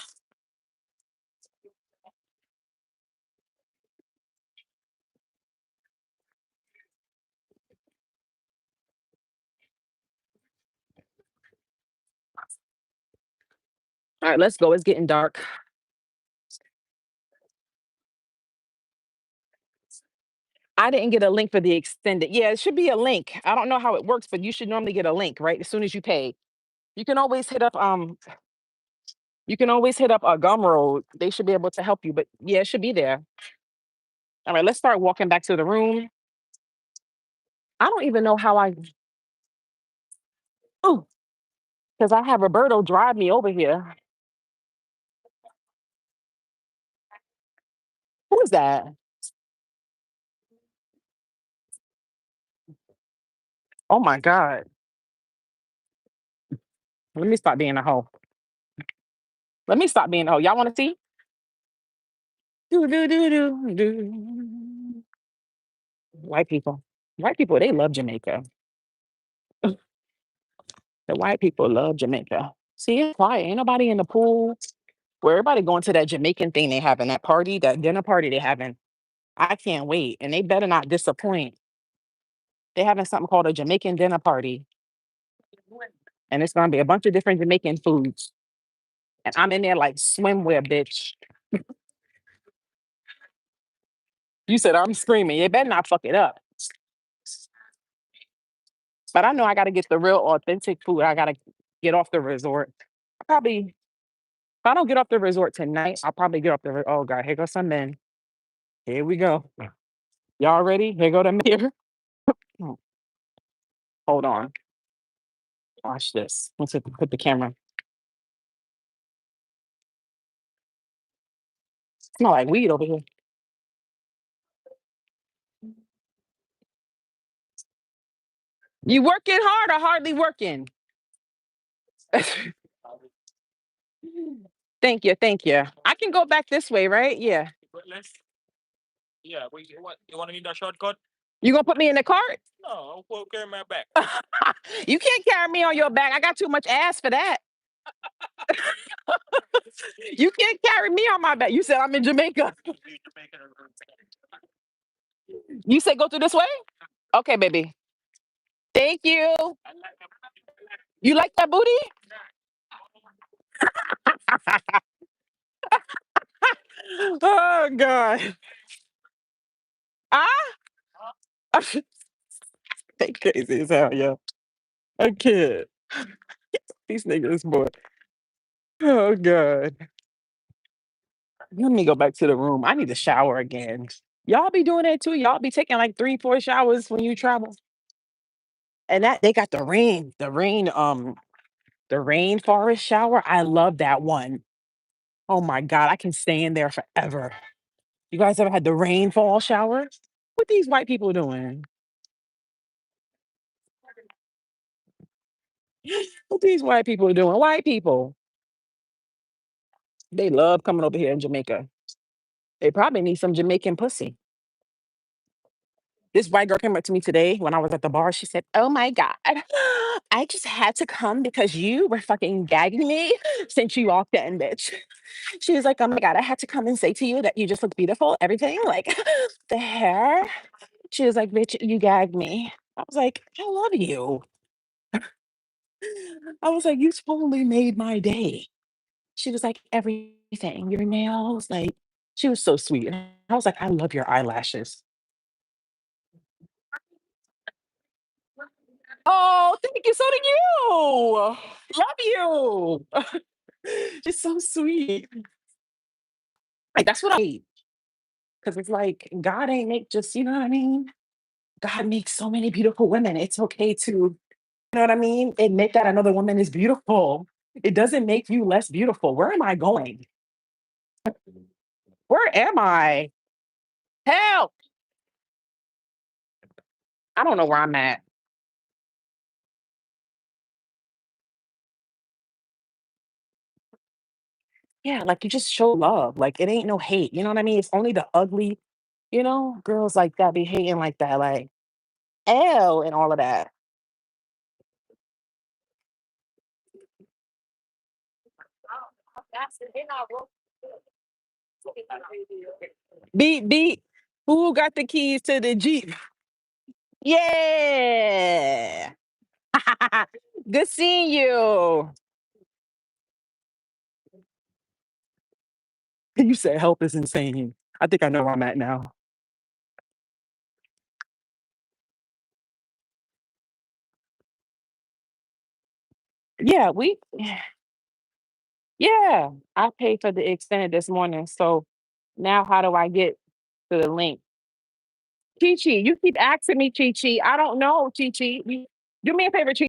All right, let's go. It's getting dark. I didn't get a link for the extended. Yeah, it should be a link. I don't know how it works, but you should normally get a link, right? As soon as you pay. You can always hit up Gumroad. They should be able to help you. But yeah, it should be there. All right, let's start walking back to the room. I don't even know how I oh, because I have Roberto drive me over here. Who is that? Oh my God. Let me stop being a hoe. Let me stop being a hoe. Y'all want to see? Do, do, do, do, do. White people. White people, they love Jamaica. The white people love Jamaica. See, it's quiet. Ain't nobody in the pool. Where everybody going to that Jamaican thing they having, that party, that dinner party they having. I can't wait. And they better not disappoint. They having something called a Jamaican dinner party. And it's gonna be a bunch of different Jamaican foods. And I'm in there like swimwear, bitch. You said I'm screaming. You better not fuck it up. But I know I gotta get the real authentic food. I gotta get off the resort. Probably if I don't get off the resort tonight, I'll probably get off the oh God, here goes some men. Here we go. Y'all ready? Here go the here. Hold on. Watch this. Let's put the camera. Smell like weed over here. You working hard or hardly working? Thank you, thank you. I can go back this way, right? Yeah. You gonna put me in the cart? You can't carry me on your back. I got too much ass for that. You can't carry me on my back. You said I'm in Jamaica. You said go through this way? Okay, baby. Thank you. You like that booty? Oh God. Ah, they crazy as hell, yo. I can't. These niggas, boy. Oh God. Let me go back to the room. I need to shower again. Y'all be doing that too. Y'all be taking like 3, 4 showers when you travel. And that they got the rainforest shower. I love that one. Oh my God, I can stay in there forever. You guys ever had the rainfall shower? What these white people doing? What these white people doing? White people. They love coming over here in Jamaica. They probably need some Jamaican pussy. This white girl came up to me today when I was at the bar. She said, "Oh my God, I just had to come because you were fucking gagging me since you walked in, bitch." She was like, "Oh my God, I had to come and say to you that you just look beautiful, everything, like the hair." She was like, "Bitch, you gagged me." I was like, "I love you." I was like, "You totally made my day." She was like, "Everything, your nails," like, she was so sweet. And I was like, "I love your eyelashes." Oh, thank you. So do you. Love you. She's so sweet. Like, that's what I hate. Because it's like, God ain't make just, you know what I mean? God makes so many beautiful women. It's okay to, you know what I mean? Admit that another woman is beautiful. It doesn't make you less beautiful. Where am I going? Where am I? Help. I don't know where I'm at. Yeah, like you just show love. Like it ain't no hate. You know what I mean? It's only the ugly, girls like that be hating like that. Like, L and all of that. Beat, beat. Who got the keys to the Jeep? Yeah. Good seeing you. You said help is insane. I think I know where I'm at now. Yeah, yeah, I paid for the extended this morning. So now how do I get to the link? Chi Chi, you keep asking me, Chi Chi. I don't know, Chi Chi. Do me a favor, Chi